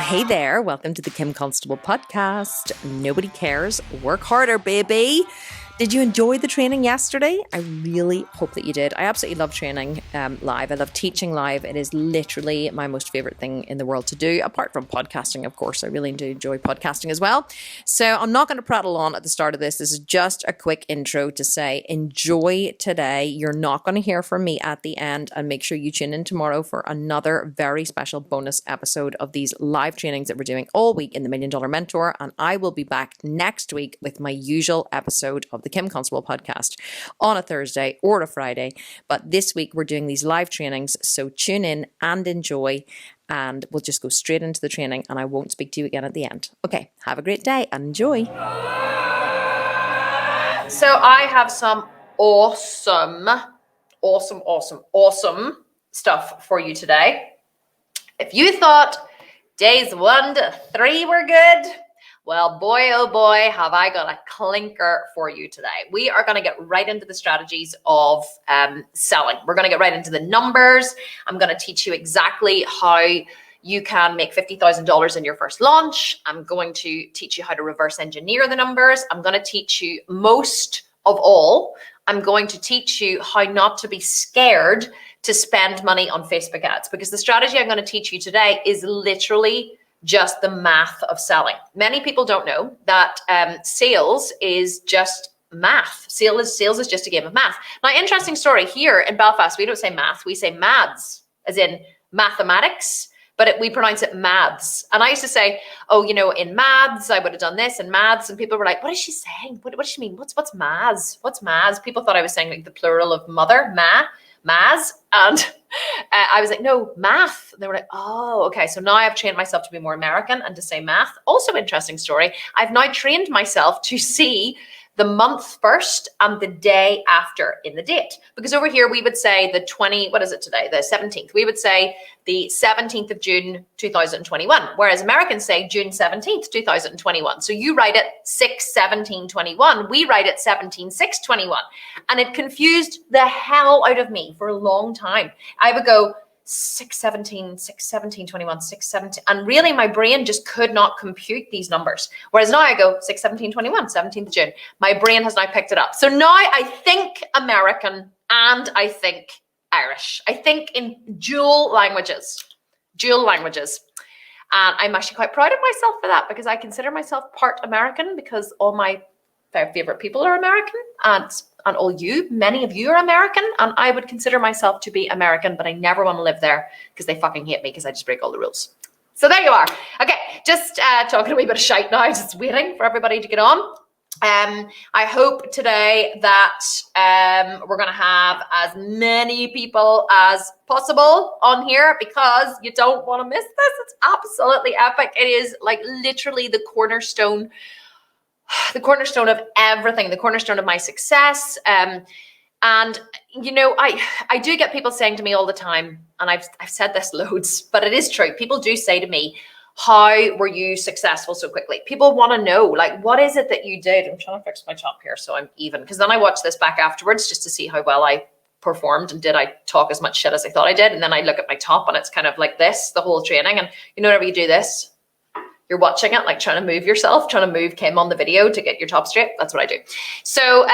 Hey there, welcome to the Kim Constable podcast. Nobody cares. Work harder, baby. Did you enjoy the training yesterday? I really hope that you did. I absolutely love training live. I love teaching live. It is literally my most favorite thing in the world to do, apart from podcasting, of course. I really do enjoy podcasting as well. So I'm not going to prattle on at the start of this. This is just a quick intro to say enjoy today. You're not going to hear from me at the end, and make sure you tune in tomorrow for another very special bonus episode of these live trainings that we're doing all week in the $1 Million Mentor. And I will be back next week with my usual episode of the Kim Constable podcast on a Thursday or a Friday. But this week we're doing these live trainings, so tune in and enjoy, and we'll just go straight into the training and I won't speak to you again at the end. Okay, have a great day and enjoy. So I have some awesome stuff for you today. If you thought days 1 to 3 were good, well, boy, oh boy, have I got a clinker for you today. We are going to get right into the strategies of selling. We're going to get right into the numbers. I'm going to teach you exactly how you can make $50,000 in your first launch. I'm going to teach you how to reverse engineer the numbers. I'm going to teach you, most of all, I'm going to teach you how not to be scared to spend money on Facebook ads, because the strategy I'm going to teach you today is literally just the math of selling. Many people don't know that sales is just math. Sales is just a game of math. Now, interesting story here in Belfast, we don't say math, we say maths, as in mathematics, but we pronounce it maths. And I used to say, oh, you know, in maths, I would have done this in maths. And people were like, what is she saying? What does she mean? What's maths? What's maths? People thought I was saying like the plural of mother, maths. And I was like, no, math. They were like, oh, okay. So now I've trained myself to be more American and to say math. Also interesting story. I've now trained myself to see the month first and the day after in the date. Because over here we would say the 17th. We would say the 17th of June, 2021. Whereas Americans say June 17th, 2021. So you write it 6/17/21. We write it 17/6/21. And it confused the hell out of me for a long time. I would go 6/17, 6/17/21, 6/17, and really my brain just could not compute these numbers. Whereas now I go 6/17/21, 17th of June. My brain has now picked it up. So now I think American and I think Irish. I think in dual languages. And I'm actually quite proud of myself for that, because I consider myself part American, because all my favorite people are American, and many of you are American, and I would consider myself to be American, but I never want to live there because they fucking hate me because I just break all the rules. So there you are. Okay, just talking a wee bit of shite now, just waiting for everybody to get on. I hope today that we're going to have as many people as possible on here, because you don't want to miss this. It's absolutely epic. It is like literally the cornerstone of everything, the cornerstone of my success. And you know, I do get people saying to me all the time, and I've said this loads, but it is true. People do say to me, how were you successful so quickly? People want to know, like, what is it that you did? I'm trying to fix my top here so I'm even, because then I watch this back afterwards just to see how well I performed, and did I talk as much shit as I thought I did? And then I look at my top and it's kind of like this, the whole training. And you know, whenever you do this, you're watching it, like trying to move yourself, trying to move Kim on the video to get your top straight. That's what I do. So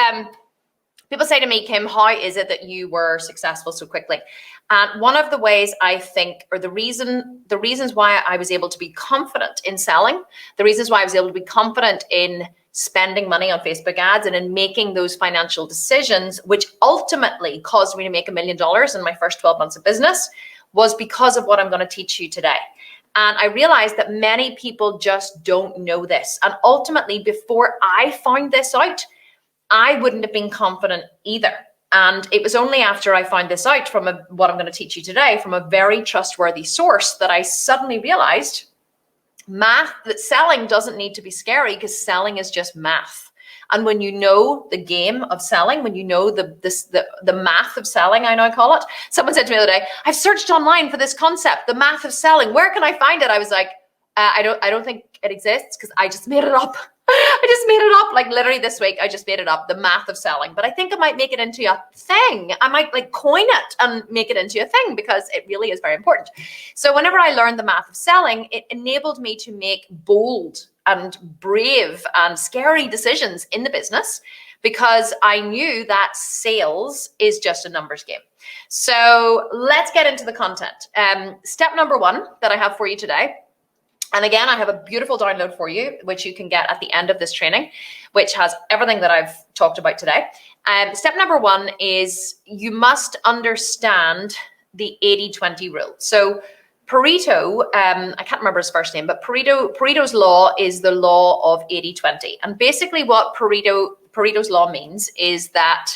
people say to me, Kim, how is it that you were successful so quickly? And one of the ways I think, or the reasons why I was able to be confident in selling, the reasons why I was able to be confident in spending money on Facebook ads and in making those financial decisions, which ultimately caused me to make $1 million in my first 12 months of business, was because of what I'm going to teach you today. And I realized that many people just don't know this. And ultimately, before I found this out, I wouldn't have been confident either. And it was only after I found this out from what I'm going to teach you today, from a very trustworthy source, that I suddenly realized that selling doesn't need to be scary, because selling is just math. And when you know the game of selling, when you know the math of selling, I now call it. Someone said to me the other day, I've searched online for this concept, the math of selling. Where can I find it? I was like, I don't think it exists, because I just made it up. I just made it up. Like literally this week, I just made it up, the math of selling. But I think I might make it into a thing. I might like coin it and make it into a thing because it really is very important. So whenever I learned the math of selling, it enabled me to make bold and brave and scary decisions in the business because I knew that sales is just a numbers game. So let's get into the content. Step number 1 that I have for you today. And again, I have a beautiful download for you, which you can get at the end of this training, which has everything that I've talked about today. Step number 1 is you must understand the 80-20 rule. So Pareto, I can't remember his first name, but Pareto's law is the law of 80-20. And basically what Pareto's law means is that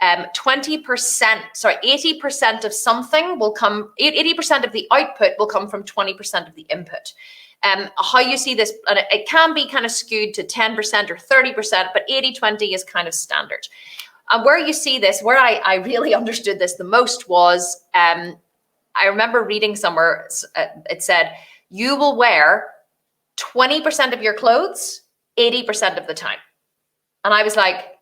80% of something will come, 80% of the output will come from 20% of the input. How you see this, and it can be kind of skewed to 10% or 30%, but 80-20 is kind of standard. And where you see this, where I really understood this the most was, I remember reading somewhere, it said, you will wear 20% of your clothes 80% of the time. And I was like,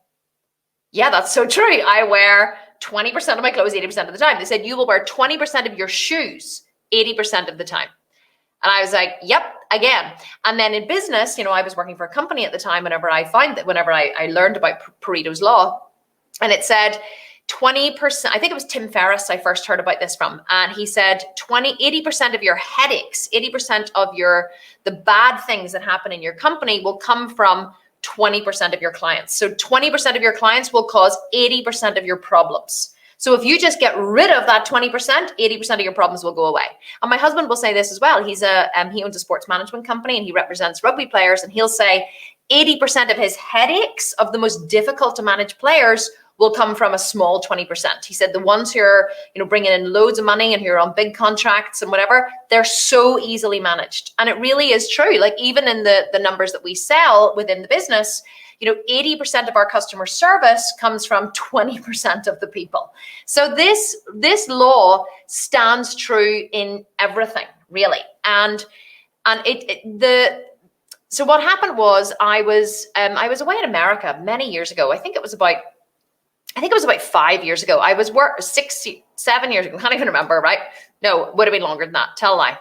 yeah, that's so true. I wear 20% of my clothes 80% of the time. They said, you will wear 20% of your shoes 80% of the time. And I was like, yep, again. And then in business, you know, I was working for a company at the time whenever I learned about Pareto's law, and it said 20%, I think it was Tim Ferriss I first heard about this from. And he said 80% of your headaches, 80% of the bad things that happen in your company will come from 20% of your clients. So 20% of your clients will cause 80% of your problems. So if you just get rid of that 20%, 80% of your problems will go away. And my husband will say this as well. He owns a sports management company and he represents rugby players. And he'll say 80% of his headaches of the most difficult to manage players will come from a small 20%. He said the ones who are, you know, bringing in loads of money and who are on big contracts and whatever, they're so easily managed. And it really is true. Like even in the numbers that we sell within the business, you know, 80% of our customer service comes from 20% of the people. So this law stands true in everything, really. So what happened was I was away in America many years ago. I think it was about 5 years ago. I was 7 years ago. Can't even remember, right? No, it would have been longer than that. Tell a lie.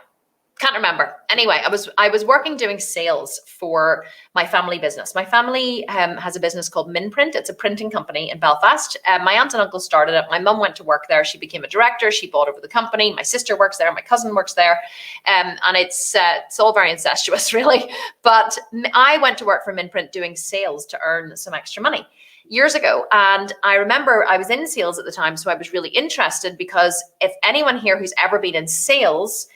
Can't remember. Anyway, I was working doing sales for my family business. My family has a business called Minprint. It's a printing company in Belfast. My aunt and uncle started it. My mum went to work there. She became a director. She bought over the company. My sister works there. My cousin works there. And it's all very incestuous, really. But I went to work for Minprint doing sales to earn some extra money years ago. And I remember I was in sales at the time. So I was really interested because if anyone here who's ever been in sales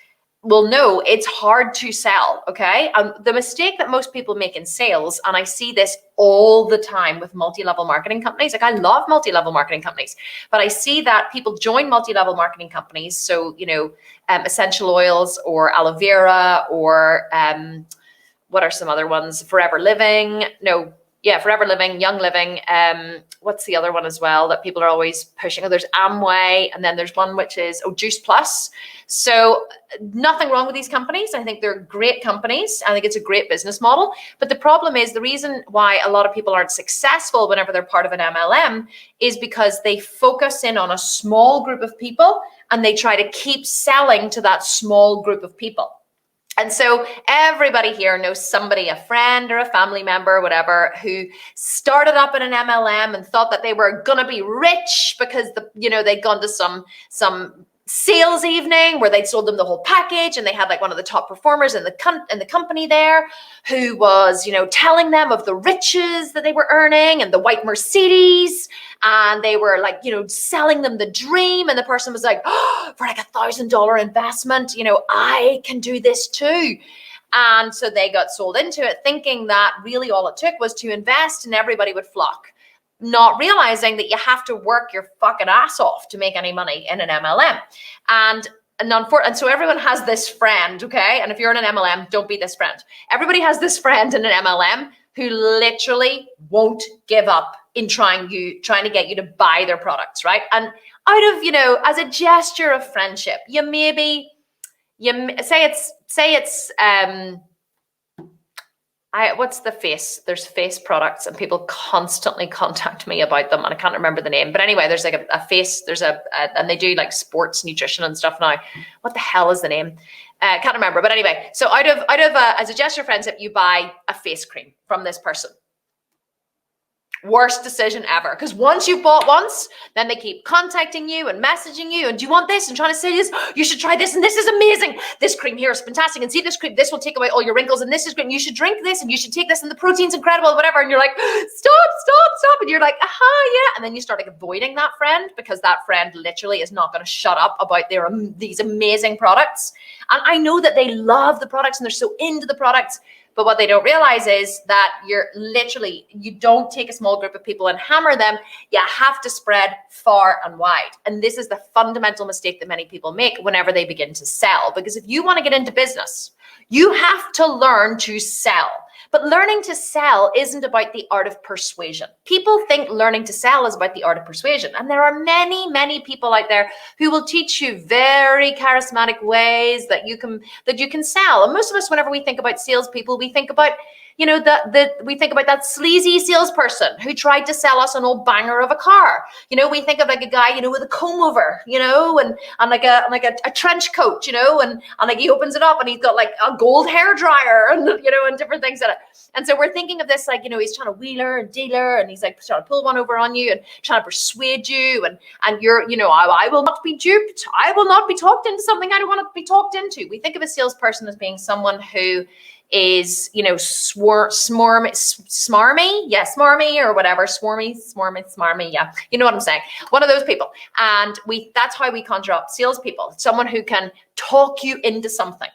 will know it's hard to sell, okay? The mistake that most people make in sales, and I see this all the time with multi-level marketing companies, like I love multi-level marketing companies, but I see that people join multi-level marketing companies. So, you know, essential oils or aloe vera or what are some other ones? Forever Living, Young Living. What's the other one as well that people are always pushing? Oh, there's Amway, and then there's one which is Juice Plus. So nothing wrong with these companies. I think they're great companies. I think it's a great business model. But the problem is the reason why a lot of people aren't successful whenever they're part of an MLM is because they focus in on a small group of people and they try to keep selling to that small group of people. And so everybody here knows somebody, a friend or a family member, whatever, who started up in an MLM and thought that they were going to be rich because they'd gone to some sales evening where they'd sold them the whole package, and they had like one of the top performers in the company there who was, you know, telling them of the riches that they were earning and the white Mercedes, and they were like, you know, selling them the dream, and the person was like, oh, for like $1,000 investment, you know, I can do this too. And so they got sold into it thinking that really all it took was to invest and everybody would flock, not realizing that you have to work your fucking ass off to make any money in an MLM. And so everyone has this friend, okay? And if you're in an MLM, don't be this friend. Everybody has this friend in an MLM who literally won't give up in trying to get you to buy their products, right? And out of, you know, as a gesture of friendship, you say it's What's the face? There's face products and people constantly contact me about them and I can't remember the name. But anyway, there's like a face, and they do like sports nutrition and stuff now. What the hell is the name? Can't remember. But anyway, so out of as a gesture friendship, you buy a face cream from this person. Worst decision ever. Because once you've bought once, then they keep contacting you and messaging you. And do you want this? And trying to say this. You should try this. And this is amazing. This cream here is fantastic. And see this cream. This will take away all your wrinkles. And this is great. And you should drink this. And you should take this. And the protein's incredible. Whatever. And you're like, stop. And you're like, aha, yeah. And then you start like avoiding that friend because that friend literally is not going to shut up about these amazing products. And I know that they love the products and they're so into the products. But what they don't realize is that you don't take a small group of people and hammer them. You have to spread far and wide. And this is the fundamental mistake that many people make whenever they begin to sell. Because if you want to get into business, you have to learn to sell. But learning to sell isn't about the art of persuasion. People think learning to sell is about the art of persuasion. And there are many, many people out there who will teach you very charismatic ways that you can sell. And most of us, whenever we think about salespeople, we think about we think about that sleazy salesperson who tried to sell us an old banger of a car. We think of like a guy, with a comb over, and like a trench coat, and like he opens it up and he's got like a gold hair dryer and, and different things in it. And so we're thinking of this, like, he's trying to wheeler and dealer and he's like trying to pull one over on you and trying to persuade you. And you're, I will not be duped. I will not be talked into something I don't want to be talked into. We think of a salesperson as being someone who is, smarmy, yeah, smarmy or whatever, smarmy, yeah, you know what I'm saying? One of those people. And that's how we conjure up salespeople, someone who can talk you into something.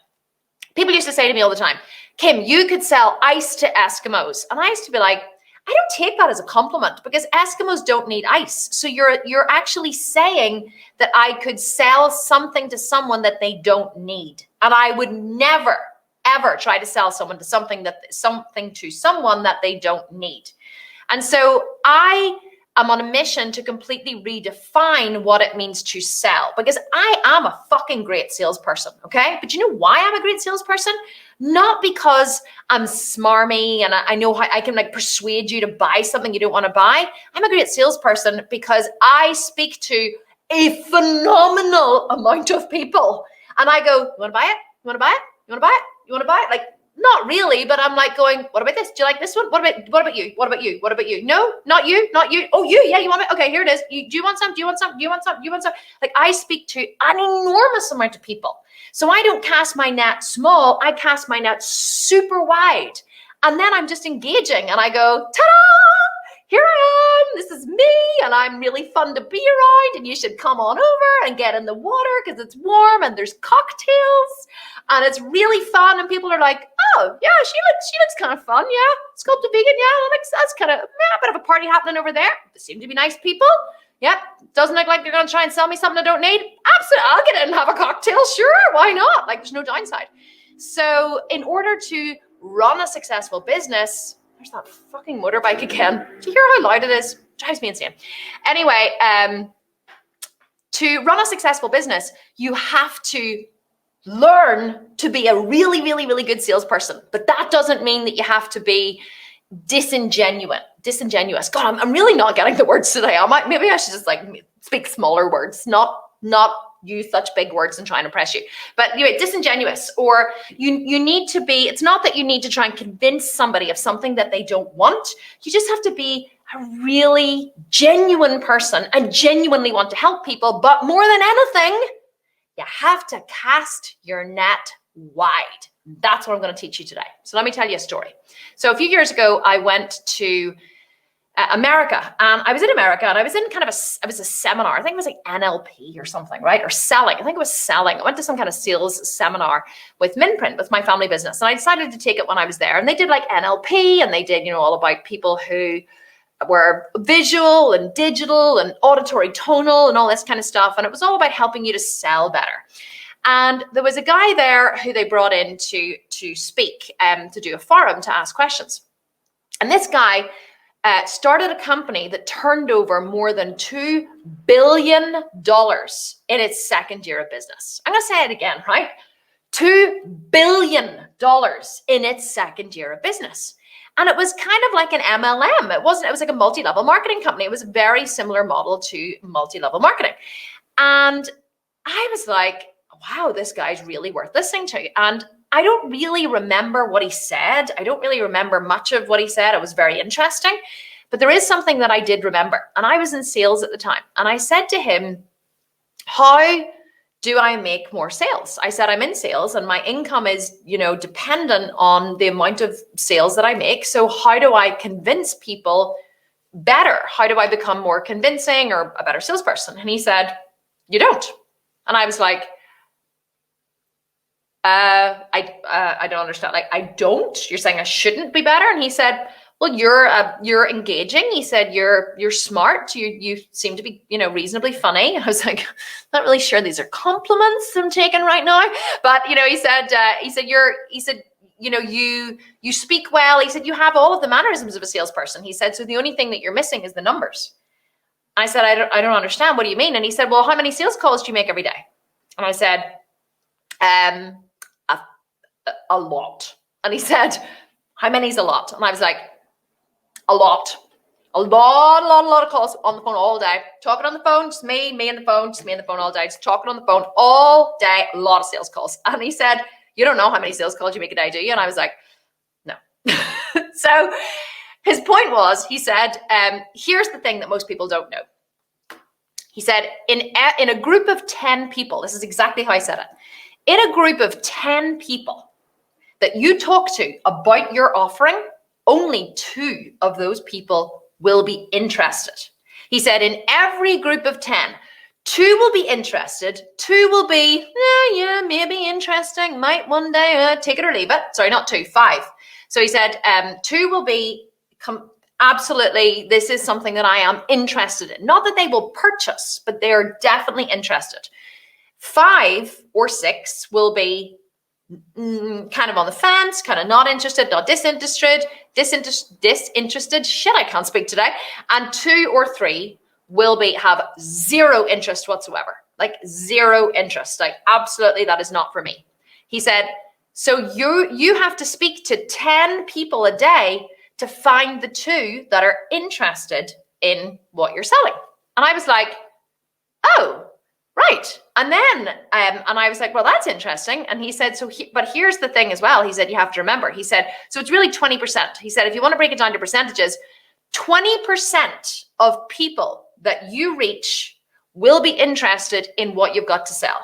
People used to say to me all the time, Kim, you could sell ice to Eskimos. And I used to be like, I don't take that as a compliment because Eskimos don't need ice. So you're actually saying that I could sell something to someone that they don't need. And I would never ever try to sell something to someone that they don't need. And so I am on a mission to completely redefine what it means to sell because I am a fucking great salesperson, okay? But you know why I'm a great salesperson? Not because I'm smarmy and I know how I can like persuade you to buy something you don't want to buy. I'm a great salesperson because I speak to a phenomenal amount of people. And I go, you want to buy it? You want to buy it? You want to buy it? You want to buy it? Like, not really, but I'm like going, what about this? Do you like this one? What about you? What about you? What about you? No, not you. Oh, you. Yeah, you want it? Okay, here it is. Do you want some? Do you want some? Do you want some? Do you want some? Like I speak to an enormous amount of people. So I don't cast my net small. I cast my net super wide. And then I'm just engaging and I go, ta-da! Here I am, this is me, and I'm really fun to be around, and you should come on over and get in the water because it's warm and there's cocktails, and it's really fun, and people are like, oh, yeah, she looks kind of fun, yeah, sculpted vegan, yeah, that's kind of, a bit of a party happening over there. They seem to be nice people. Yep, doesn't look like they're going to try and sell me something I don't need. Absolutely, I'll get in and have a cocktail, sure, why not? Like, there's no downside. So in order to run a successful business, there's that fucking motorbike again. Do you hear how loud it is? It drives me insane. Anyway, to run a successful business, you have to learn to be a really, really, really good salesperson. But that doesn't mean that you have to be disingenuous. God, I'm really not getting the words today. Maybe I should just like speak smaller words, not use such big words and try and impress you. But anyway, disingenuous, or you need to be, it's not that you need to try and convince somebody of something that they don't want. You just have to be a really genuine person and genuinely want to help people. But more than anything, you have to cast your net wide. That's what I'm going to teach you today. So let me tell you a story. So a few years ago, I went to America, and I was in America, and I was in it was a seminar. I think it was like NLP or something, right? Or selling. I think it was selling. I went to some kind of sales seminar with Minprint, with my family business, and I decided to take it when I was there. And they did like NLP, and they did, all about people who were visual and digital and auditory tonal and all this kind of stuff. And it was all about helping you to sell better. And there was a guy there who they brought in to speak, to do a forum, to ask questions. And this guy started a company that turned over more than $2 billion in its second year of business. I'm going to say it again, right? $2 billion in its second year of business. And it was kind of like an MLM. It was like a multi-level marketing company. It was a very similar model to multi-level marketing. And I was like, wow, this guy's really worth listening to. And I don't really remember what he said. I don't really remember much of what he said. It was very interesting. But there is something that I did remember. And I was in sales at the time. And I said to him, how do I make more sales? I said, I'm in sales and my income is, dependent on the amount of sales that I make. So how do I convince people better? How do I become more convincing or a better salesperson? And he said, you don't. And I was like, I don't understand. Like, I don't. You're saying I shouldn't be better? And he said, well, you're engaging. He said, you're smart. You seem to be, reasonably funny. I was like, not really sure these are compliments I'm taking right now. But, he said, you speak well. He said, you have all of the mannerisms of a salesperson. He said, so the only thing that you're missing is the numbers. And I said, I don't understand. What do you mean? And he said, well, how many sales calls do you make every day? And I said, a lot. And he said, how many is a lot? And I was like, a lot of calls on the phone all day, talking on the phone, just me on the phone, just me on the phone all day, just talking on the phone all day, a lot of sales calls. And he said, you don't know how many sales calls you make a day, do you? And I was like, no. So his point was, he said, here's the thing that most people don't know. He said, in a group of 10 people, this is exactly how I said it, in a group of 10 people that you talk to about your offering, only 2 of those people will be interested. He said, in every group of 10, 2 will be interested, 2 will be, yeah, maybe interesting, might one day take it or leave it. Sorry, not 2, 5. So he said, 2 will be absolutely, this is something that I am interested in. Not that they will purchase, but they are definitely interested. 5 or 6 will be kind of on the fence, kind of not interested, not disinterested. Shit, I can't speak today. And 2 or 3 will have 0 interest whatsoever, like 0 interest. Like, absolutely, that is not for me. He said, so you have to speak to 10 people a day to find the 2 that are interested in what you're selling. And I was like, oh, right. And then, and I was like, well, that's interesting. And he said, but here's the thing as well. He said, you have to remember, he said, so it's really 20%. He said, if you want to break it down to percentages, 20% of people that you reach will be interested in what you've got to sell.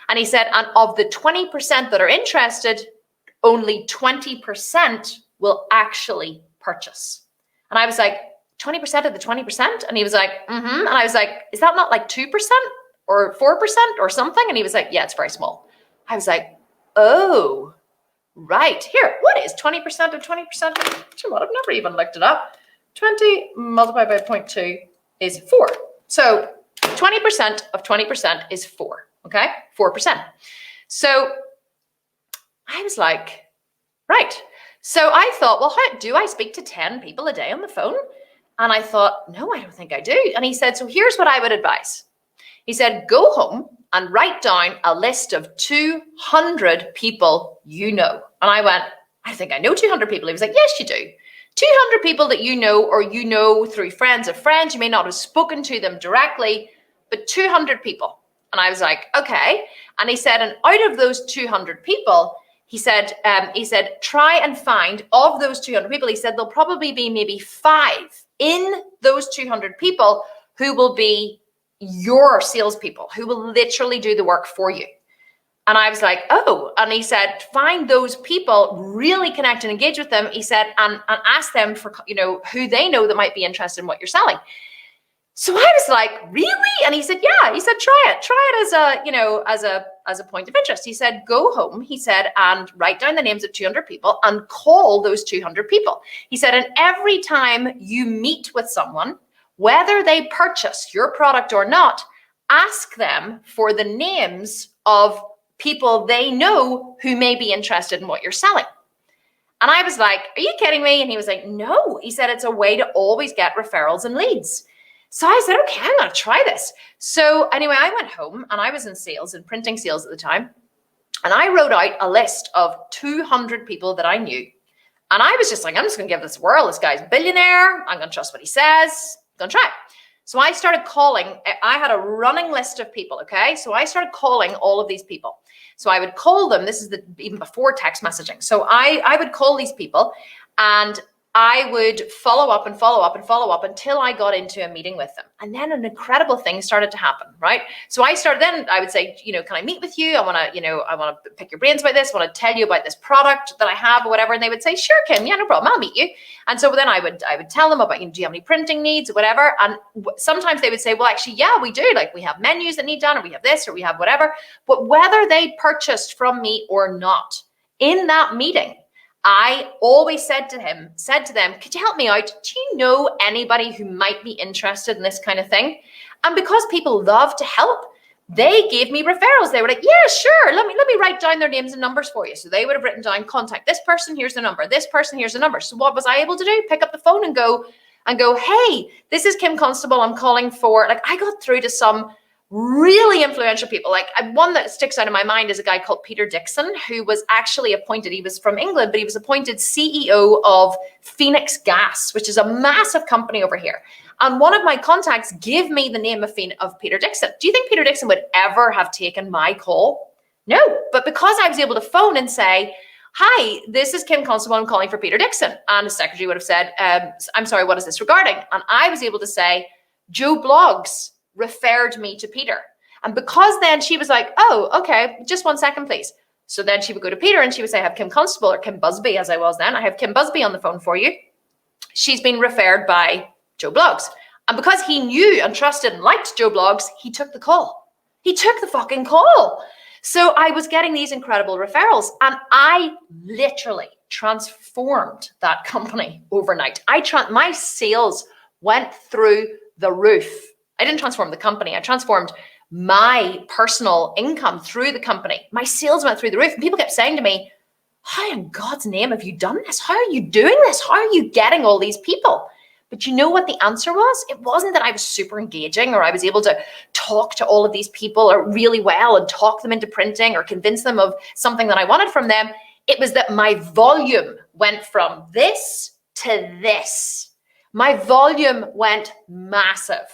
And he said, and of the 20% that are interested, only 20% will actually purchase. And I was like, 20% of the 20%? And he was like, And I was like, is that not like 2%? Or 4% or something? And he was like, yeah, it's very small. I was like, oh, right. Here, what is 20% of 20%? I've never even looked it up. 20 multiplied by 0.2 is 4. So 20% of 20% is 4, okay? 4%. So I was like, right. So I thought, well, how do I speak to 10 people a day on the phone? And I thought, no, I don't think I do. And he said, so here's what I would advise. He said, go home and write down a list of 200 people you know. And I went, I think I know 200 people. He was like, yes, you do. 200 people that you know, or you know through friends of friends. You may not have spoken to them directly, but 200 people. And I was like, okay. And he said, and out of those 200 people, he said, try and find, of those 200 people, he said, there'll probably be maybe 5 in those 200 people who will be your salespeople, who will literally do the work for you. And I was like, oh, and he said, find those people, really connect and engage with them. He said, and ask them for, who they know that might be interested in what you're selling. So I was like, really? And he said, yeah. He said, try it as a point of interest. He said, go home, he said, and write down the names of 200 people and call those 200 people. He said, and every time you meet with someone, whether they purchase your product or not, ask them for the names of people they know who may be interested in what you're selling. And I was like, are you kidding me? And he was like, no. He said, it's a way to always get referrals and leads. So I said, okay, I'm going to try this. So anyway, I went home and I was in sales and printing sales at the time. And I wrote out a list of 200 people that I knew. And I was just like, I'm just going to give this a whirl. This guy's a billionaire. I'm going to trust what he says. I'm going to try. So I started calling. I had a running list of people, okay? So I started calling all of these people. So I would call them. This is even before text messaging. So I would call these people, and I would follow up and follow up and follow up until I got into a meeting with them. And then an incredible thing started to happen, right? So I would say, can I meet with you? I want to pick your brains about this. I want to tell you about this product that I have or whatever. And they would say, sure, Kim, yeah, no problem. I'll meet you. And so then I would tell them about, do you have any printing needs or whatever? And sometimes they would say, well, actually, yeah, we do. Like, we have menus that need done, or we have this, or we have whatever. But whether they purchased from me or not, in that meeting, I always said to them, could you help me out? Do you know anybody who might be interested in this kind of thing? And because people love to help, they gave me referrals. They were like, yeah, sure. Let me write down their names and numbers for you. So they would have written down, contact this person, here's the number. This person, here's the number. So what was I able to do? Pick up the phone and go, hey, this is Kim Constable. I'm calling for, I got through to some really influential people. One that sticks out in my mind is a guy called Peter Dixon, who was actually appointed, he was from England, but he was appointed CEO of Phoenix Gas, which is a massive company over here. And one of my contacts gave me the name of Peter Dixon. Do you think Peter Dixon would ever have taken my call? No, but because I was able to phone and say, hi, this is Kim Constable, I'm calling for Peter Dixon. And his secretary would have said, I'm sorry, what is this regarding? And I was able to say, Joe Blogs referred me to Peter. And because then she was like, oh, okay, just 1 second, please. So then she would go to Peter and she would say, I have Kim Constable, or Kim Busby as I was then. I have Kim Busby on the phone for you. She's been referred by Joe Blogs. And because he knew and trusted and liked Joe Blogs, he took the call. He took the fucking call. So I was getting these incredible referrals, and I literally transformed that company overnight. My sales went through the roof. I didn't transform the company. I transformed my personal income through the company. My sales went through the roof. And people kept saying to me, how in God's name have you done this? How are you doing this? How are you getting all these people? But you know what the answer was? It wasn't that I was super engaging, or I was able to talk to all of these people really well and talk them into printing or convince them of something that I wanted from them. It was that my volume went from this to this. My volume went massive.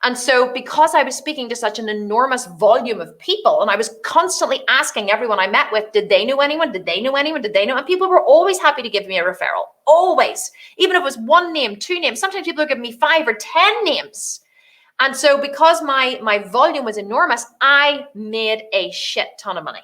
And so because I was speaking to such an enormous volume of people, and I was constantly asking everyone I met with, did they know anyone? Did they know anyone? Did they know? And people were always happy to give me a referral, always. Even if it was 1 name, 2 names, sometimes people would give me 5 or 10 names. And so because my volume was enormous, I made a shit ton of money.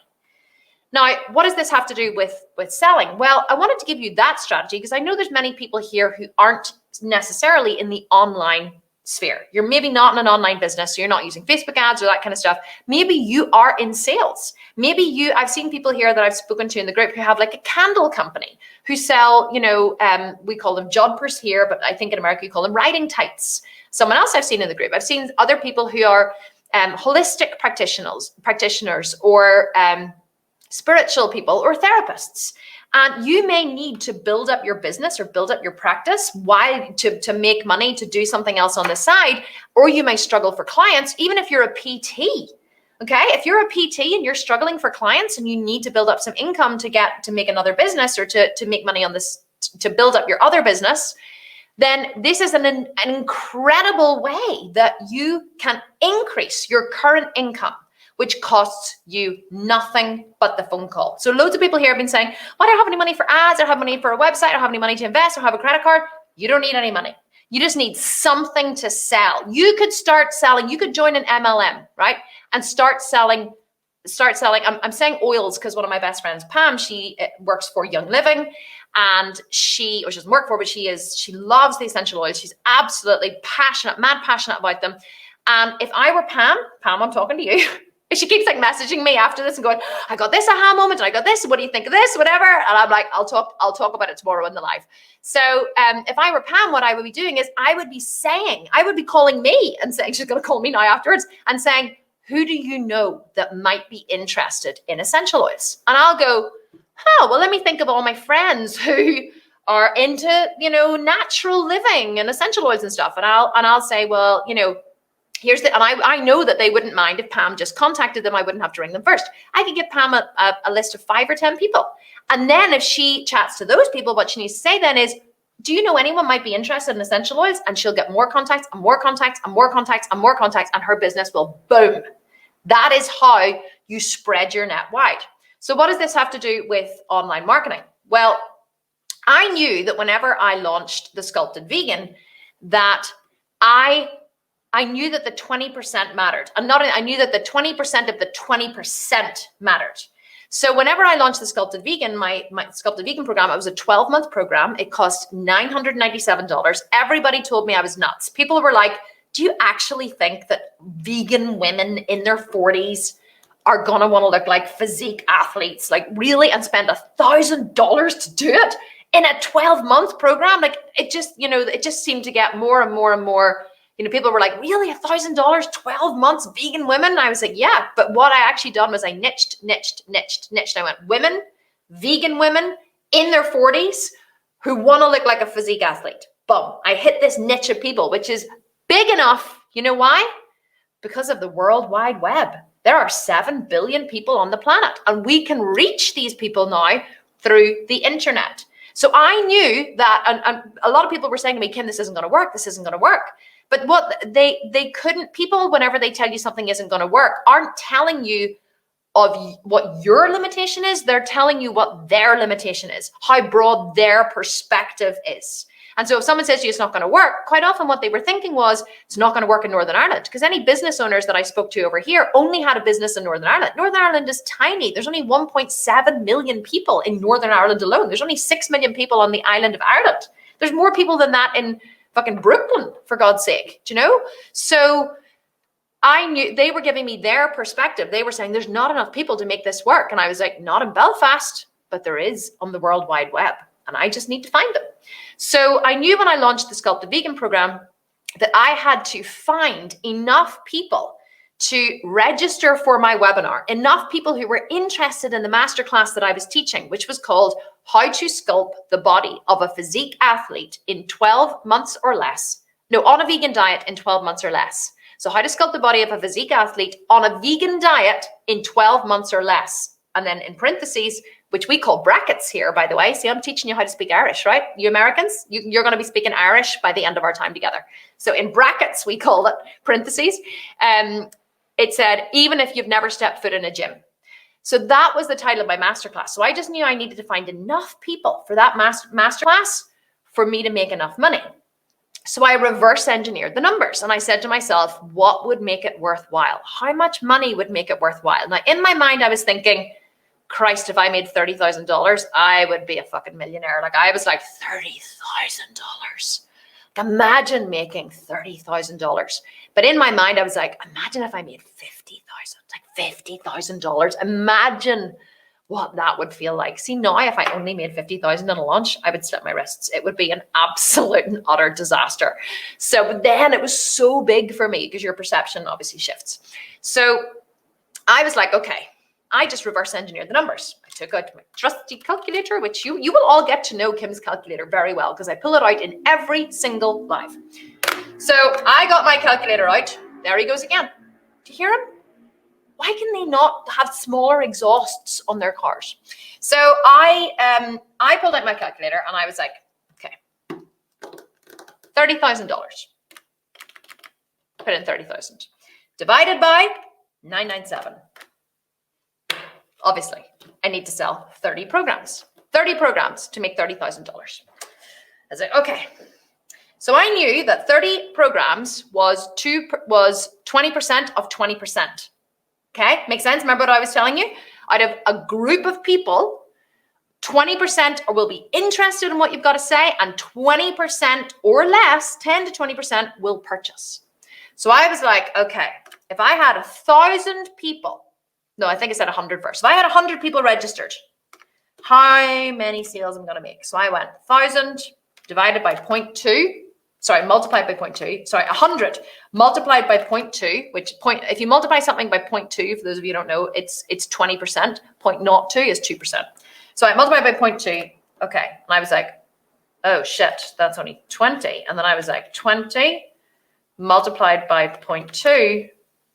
Now, what does this have to do with selling? Well, I wanted to give you that strategy because I know there's many people here who aren't necessarily in the online sphere. You're maybe not in an online business, so you're not using Facebook ads or that kind of stuff. Maybe you are in sales. I've seen people here that I've spoken to in the group who have a candle company who sell, we call them jodhpurs here, but I think in America you call them riding tights. Someone else I've seen in the group. I've seen other people who are holistic practitioners or spiritual people or therapists. And you may need to build up your business or build up your practice to make money, to do something else on the side, or you may struggle for clients, even if you're a PT. Okay, if you're a PT and you're struggling for clients and you need to build up some income to make another business or to make money on this, to build up your other business, then this is an incredible way that you can increase your current income, which costs you nothing but the phone call. So loads of people here have been saying, well, I don't have any money for ads, I don't have money for a website, I don't have any money to invest, I don't have a credit card. You don't need any money. You just need something to sell. You could start selling, you could join an MLM, right? And start selling. I'm saying oils because one of my best friends, Pam, she works for Young Living, and she doesn't work for, but she loves the essential oils. She's absolutely mad passionate about them. And if I were Pam, I'm talking to you. She keeps messaging me after this and going, I got this aha moment and I got this. What do you think of this? Whatever. And I'm like, I'll talk about it tomorrow in the live. So if I were Pam, what I would be doing is I would be calling me and saying, she's going to call me now afterwards and saying, who do you know that might be interested in essential oils? And I'll go, well, let me think of all my friends who are into, natural living and essential oils and stuff. And I'll say, well, and I know that they wouldn't mind if Pam just contacted them. I wouldn't have to ring them first. I could give Pam a list of 5 or 10 people. And then if she chats to those people, what she needs to say then is, do you know anyone might be interested in essential oils? And she'll get more contacts and more contacts and more contacts and more contacts, and her business will boom. That is how you spread your net wide. So what does this have to do with online marketing? Well, I knew that whenever I launched The Sculpted Vegan, that I knew that the 20% mattered. I knew that the 20% of the 20% mattered. So whenever I launched The Sculpted Vegan, my Sculpted Vegan program, it was a 12-month program. It cost $997. Everybody told me I was nuts. People were like, do you actually think that vegan women in their 40s are going to want to look like physique athletes? Like, really? And spend $1,000 to do it in a 12-month program? Like, it just seemed to get more and more and more. People were like, really, $1,000, 12 months, vegan women? And I was like, yeah. But what I actually done was I niched. I went, women, vegan women in their 40s who want to look like a physique athlete. Boom. I hit this niche of people, which is big enough. You know why? Because of the World Wide Web. There are 7 billion people on the planet, and we can reach these people now through the internet. So I knew that, and a lot of people were saying to me, Kim, this isn't going to work. This isn't going to work. But what they couldn't, people, whenever they tell you something isn't going to work, aren't telling you of what your limitation is. They're telling you what their limitation is, how broad their perspective is. And so if someone says to you it's not going to work, quite often what they were thinking was it's not going to work in Northern Ireland, because any business owners that I spoke to over here only had a business in Northern Ireland. Northern Ireland is tiny. There's only 1.7 million people in Northern Ireland alone. There's only 6 million people on the island of Ireland. There's more people than that in fucking Brooklyn, for God's sake, do you know? So I knew they were giving me their perspective. They were saying there's not enough people to make this work. And I was like, not in Belfast, but there is on the World Wide Web. And I just need to find them. So I knew when I launched the Sculpted Vegan program that I had to find enough people to register for my webinar, enough people who were interested in the masterclass that I was teaching, which was called How to Sculpt the Body of a Physique Athlete in 12 months or less. No, on a vegan diet in 12 months or less. So how to sculpt the body of a physique athlete on a vegan diet in 12 months or less. And then in parentheses, which we call brackets here, by the way. See, I'm teaching you how to speak Irish, right? You Americans, you're going to be speaking Irish by the end of our time together. So in brackets, we call it parentheses. It said, even if you've never stepped foot in a gym. So that was the title of my masterclass. So I just knew I needed to find enough people for that masterclass for me to make enough money. So I reverse engineered the numbers, and I said to myself, what would make it worthwhile? How much money would make it worthwhile? Now, in my mind, I was thinking, Christ, if I made $30,000, I would be a fucking millionaire. Like, I was like, $30,000. Like, imagine making $30,000. But in my mind, I was like, imagine if I made $50,000, like $50,000. Imagine what that would feel like. See, now if I only made $50,000 in a launch, I would slit my wrists. It would be an absolute and utter disaster. So then it was so big for me, because your perception obviously shifts. So I was like, okay, I just reverse engineered the numbers. I took out my trusty calculator, which you will all get to know Kim's calculator very well, because I pull it out in every single live. So I got my calculator out. There he goes again. Do you hear him? Why can they not have smaller exhausts on their cars? So I pulled out my calculator and I was like, okay, $30,000. Put in 30,000 divided by 997. Obviously, I need to sell 30 programs to make $30,000. I was like, okay. So I knew that 30 programs was 20% of 20%. Okay, makes sense? Remember what I was telling you? Out of a group of people, 20% will be interested in what you've got to say, and 20% or less, 10 to 20% will purchase. So I was like, okay, if I had 1,000 people, no, I think I said 100 first. If I had 100 people registered, how many sales am I going to make? So I went 1,000 divided by 0.2. Sorry, multiplied by 0.2. Sorry, 100 multiplied by 0.2, if you multiply something by 0.2, for those of you who don't know, it's 20%. 0.02 is 2%. So I multiplied by 0.2. Okay. And I was like, oh shit, that's only 20. And then I was like, 20 multiplied by 0.2,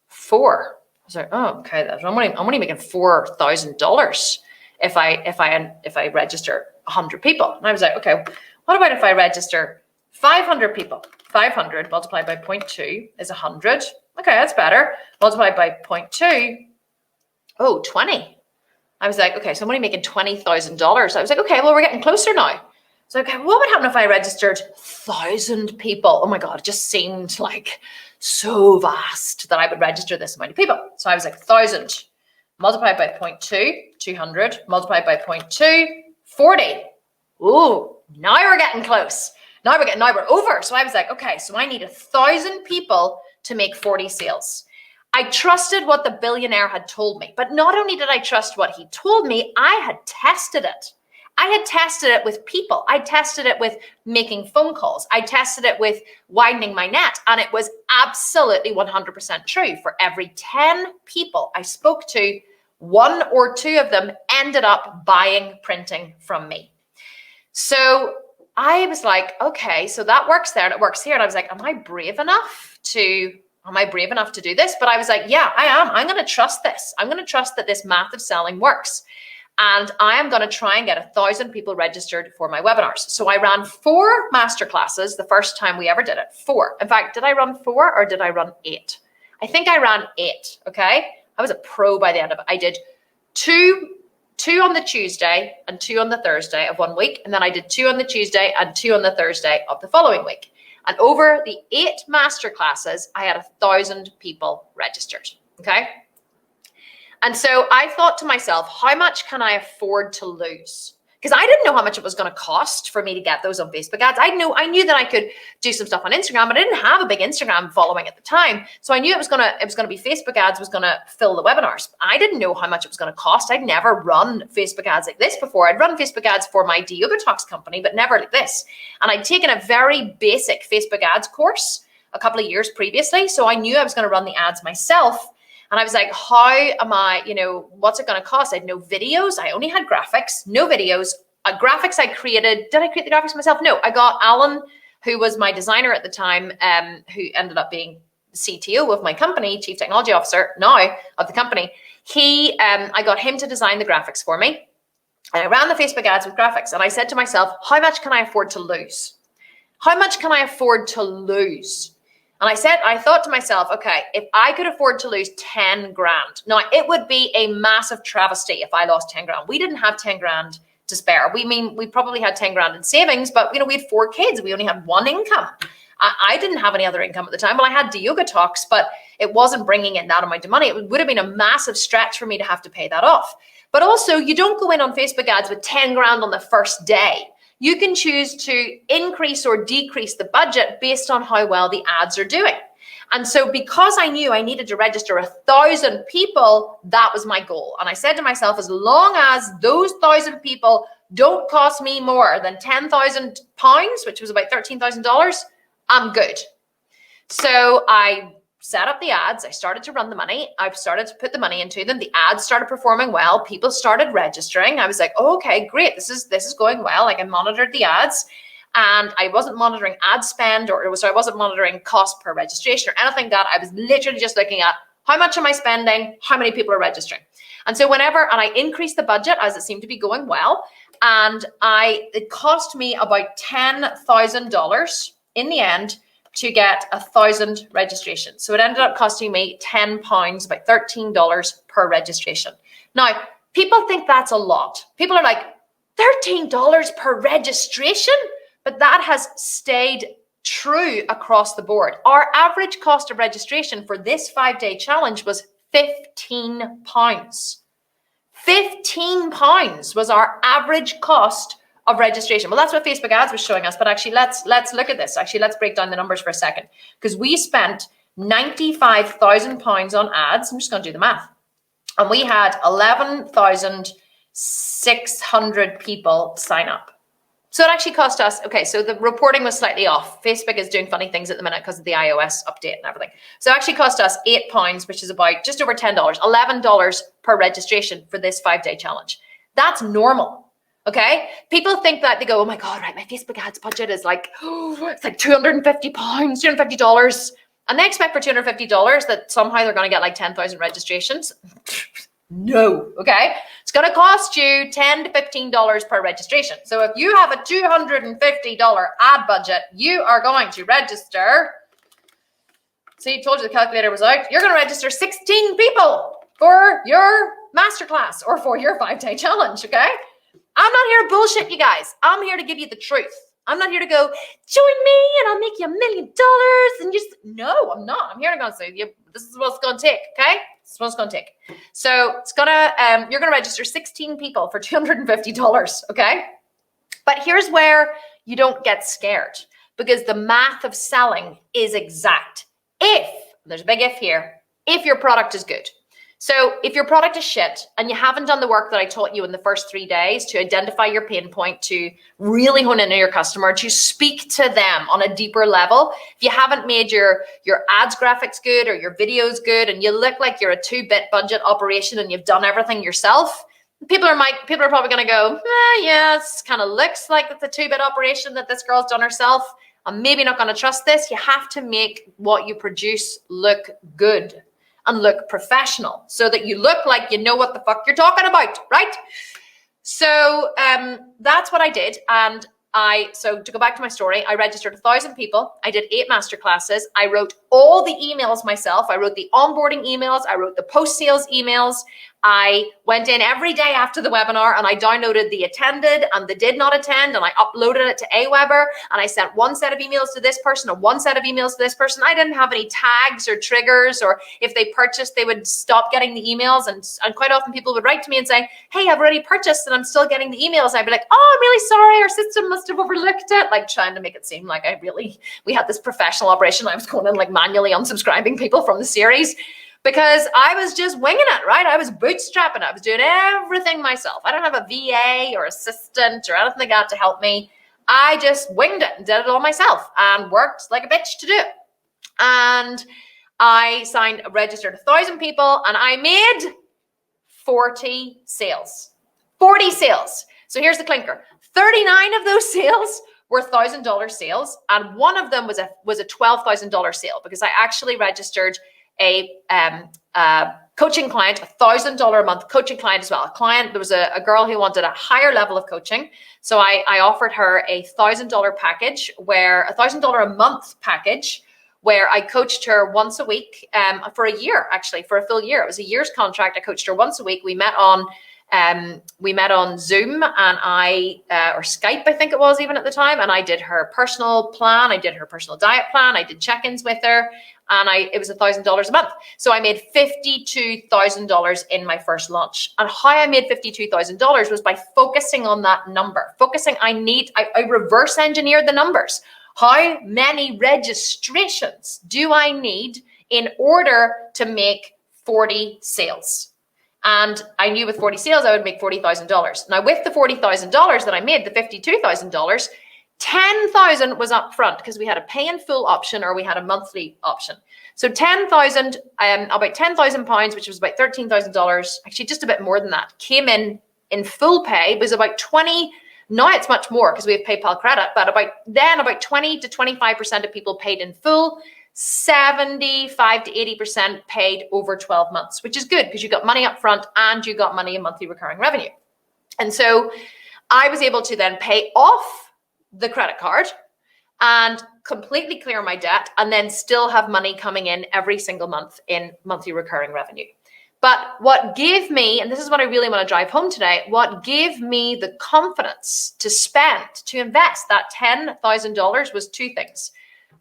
4. I was like, oh, okay, I'm only making $4,000 if I register 100 people. And I was like, okay, what about if I register 500 people? 500 multiplied by 0.2 is 100. Okay, that's better. Multiplied by 0.2, 20. I was like, okay, so I'm only making $20,000. I was like, okay, well, we're getting closer now. So, okay, what would happen if I registered 1,000 people? Oh my God, it just seemed like so vast that I would register this amount of people. So I was like, 1,000 multiplied by 0.2, 200, multiplied by 0.2, 40. Ooh, now we're getting close. Now we're over. So I was like, okay, so I need 1,000 people to make 40 sales. I trusted what the billionaire had told me, but not only did I trust what he told me, I had tested it. I had tested it with people. I tested it with making phone calls. I tested it with widening my net, and it was absolutely 100% true. For every 10 people I spoke to, 1 or 2 of them ended up buying printing from me. So I was like, okay, so that works there and it works here. And I was like, am I brave enough to do this? But I was like, yeah, I am. I'm going to trust this. I'm going to trust that this math of selling works. And I am going to try and get 1,000 people registered for my webinars. So I ran 4 masterclasses the first time we ever did it. 4. In fact, did I run 4 or did I run 8? I think I ran 8. Okay. I was a pro by the end of it. I did 2 on the Tuesday and 2 on the Thursday of one week. And then I did 2 on the Tuesday and 2 on the Thursday of the following week. And over the 8 masterclasses, I had 1,000 people registered. Okay. And so I thought to myself, how much can I afford to lose? Because I didn't know how much it was going to cost for me to get those on Facebook ads. I knew that I could do some stuff on Instagram, but I didn't have a big Instagram following at the time. So I knew it was going to be Facebook ads was going to fill the webinars. I didn't know how much it was going to cost. I'd never run Facebook ads like this before. I'd run Facebook ads for my Yoga Talks company, but never like this. And I'd taken a very basic Facebook ads course a couple of years previously. So I knew I was going to run the ads myself. And I was like, how am I, what's it going to cost? I had no videos. I only had graphics, no videos. Graphics I created. Did I create the graphics myself? No, I got Alan, who was my designer at the time, who ended up being CTO of my company, Chief Technology Officer now of the company. I got him to design the graphics for me. And I ran the Facebook ads with graphics. And I said to myself, how much can I afford to lose? How much can I afford to lose? And I thought to myself, okay, if I could afford to lose 10 grand, now it would be a massive travesty if I lost 10 grand. We didn't have 10 grand to spare. We probably had 10 grand in savings, but we had 4 kids. We only had 1 income. I didn't have any other income at the time. Well, I had the Yoga Talks, but it wasn't bringing in that amount of money. It would have been a massive stretch for me to have to pay that off. But also, you don't go in on Facebook ads with 10 grand on the first day. You can choose to increase or decrease the budget based on how well the ads are doing. And so because I knew I needed to register 1,000 people, that was my goal. And I said to myself, as long as those 1,000 people don't cost me more than £10,000, which was about $13,000, I'm good. So I set up the ads. I started to run the money. I've started to put the money into them. The ads started performing well. People started registering. I was like, oh, okay, great. This is going well. Like I monitored the ads and I wasn't monitoring ad spend I wasn't monitoring cost per registration or anything like that. I was literally just looking at how much am I spending? How many people are registering? And so I increased the budget as it seemed to be going well. And it cost me about $10,000 in the end to get 1,000 registrations. So it ended up costing me £10, about $13 per registration. Now, people think that's a lot. People are like, $13 per registration? But that has stayed true across the board. Our average cost of registration for this 5-day challenge was £15. £15 was our average cost of registration. Well, that's what Facebook ads was showing us. But actually, let's look at this. Actually, let's break down the numbers for a second, because we spent £95,000 on ads. I'm just going to do the math. And we had 11,600 people sign up. So it actually cost us, okay, so the reporting was slightly off. Facebook is doing funny things at the minute because of the iOS update and everything. So it actually cost us £8, which is about just over $10, $11 per registration for this 5-day challenge. That's normal. Okay, people think that they go, oh my God, right, my Facebook ads budget is like, it's like £250, $250. And they expect for $250 that somehow they're going to get like 10,000 registrations. No, okay? It's going to cost you $10 to $15 per registration. So if you have a $250 ad budget, you are going to register. See, I told you the calculator was out. You're going to register 16 people for your masterclass or for your 5-day challenge, okay? I'm not here to bullshit you guys. I'm here to give you the truth. I'm not here to go, join me and I'll make you $1 million and just, no, I'm not. I'm here to go and say, this is what it's going to take, okay? This is what it's going to take. So it's going to, you're going to register 16 people for $250, okay? But here's where you don't get scared, because the math of selling is exact. If, there's a big if here, if your product is good. So if your product is shit and you haven't done the work that I taught you in the first 3 days to identify your pain point, to really hone in on your customer, to speak to them on a deeper level, if you haven't made your ads graphics good or your videos good and you look like you're a 2-bit budget operation and you've done everything yourself, people are probably going to go, yeah, it kind of looks like it's a 2-bit operation that this girl's done herself. I'm maybe not going to trust this. You have to make what you produce look good and look professional so that you look like you know what the fuck you're talking about, right? So that's what I did. And so to go back to my story, I registered 1,000 people. I did 8 masterclasses. I wrote all the emails myself. I wrote the onboarding emails. I wrote the post-sales emails. I went in every day after the webinar and I downloaded the attended and the did not attend and I uploaded it to Aweber and I sent one set of emails to this person and one set of emails to this person. I didn't have any tags or triggers, or if they purchased, they would stop getting the emails. And quite often people would write to me and say, hey, I've already purchased and I'm still getting the emails. I'd be like, oh, I'm really sorry. Our system must have overlooked it. Like trying to make it seem like we had this professional operation. I was going in like manually unsubscribing people from the series, because I was just winging it, right? I was bootstrapping. I was doing everything myself. I don't have a VA or assistant or anything like that to help me. I just winged it and did it all myself and worked like a bitch to do it. And I registered 1,000 people and I made 40 sales. 40 sales. So here's the clinker. 39 of those sales were $1,000 sales. And one of them was a $12,000 sale, because I actually registered a coaching client, $1,000 a month coaching client as well. There was a girl who wanted a higher level of coaching. So I offered her a $1,000 package, where $1,000 a month package, where I coached her once a week for a year, actually, for a full year. It was a year's contract. I coached her once a week. We met on Zoom and or Skype, I think it was even at the time. And I did her personal plan. I did her personal diet plan. I did check-ins with her. And it was $1,000 a month. So I made $52,000 in my first launch. And how I made $52,000 was by focusing on that number. I reverse engineered the numbers. How many registrations do I need in order to make 40 sales? And I knew with 40 sales, I would make $40,000. Now with the $40,000 that I made, the $52,000, 10,000 was up front, because we had a pay in full option or we had a monthly option. So 10,000, about £10,000, which was about $13,000, actually just a bit more than that, came in full pay. It was about 20. Now it's much more because we have PayPal credit, but about 20 to 25% of people paid in full. 75 to 80% paid over 12 months, which is good because you got money up front and you got money in monthly recurring revenue. And so I was able to then pay off the credit card and completely clear my debt, and then still have money coming in every single month in monthly recurring revenue. But what gave me, and this is what I really want to drive home today, what gave me the confidence to spend, to invest that $10,000 was 2 things.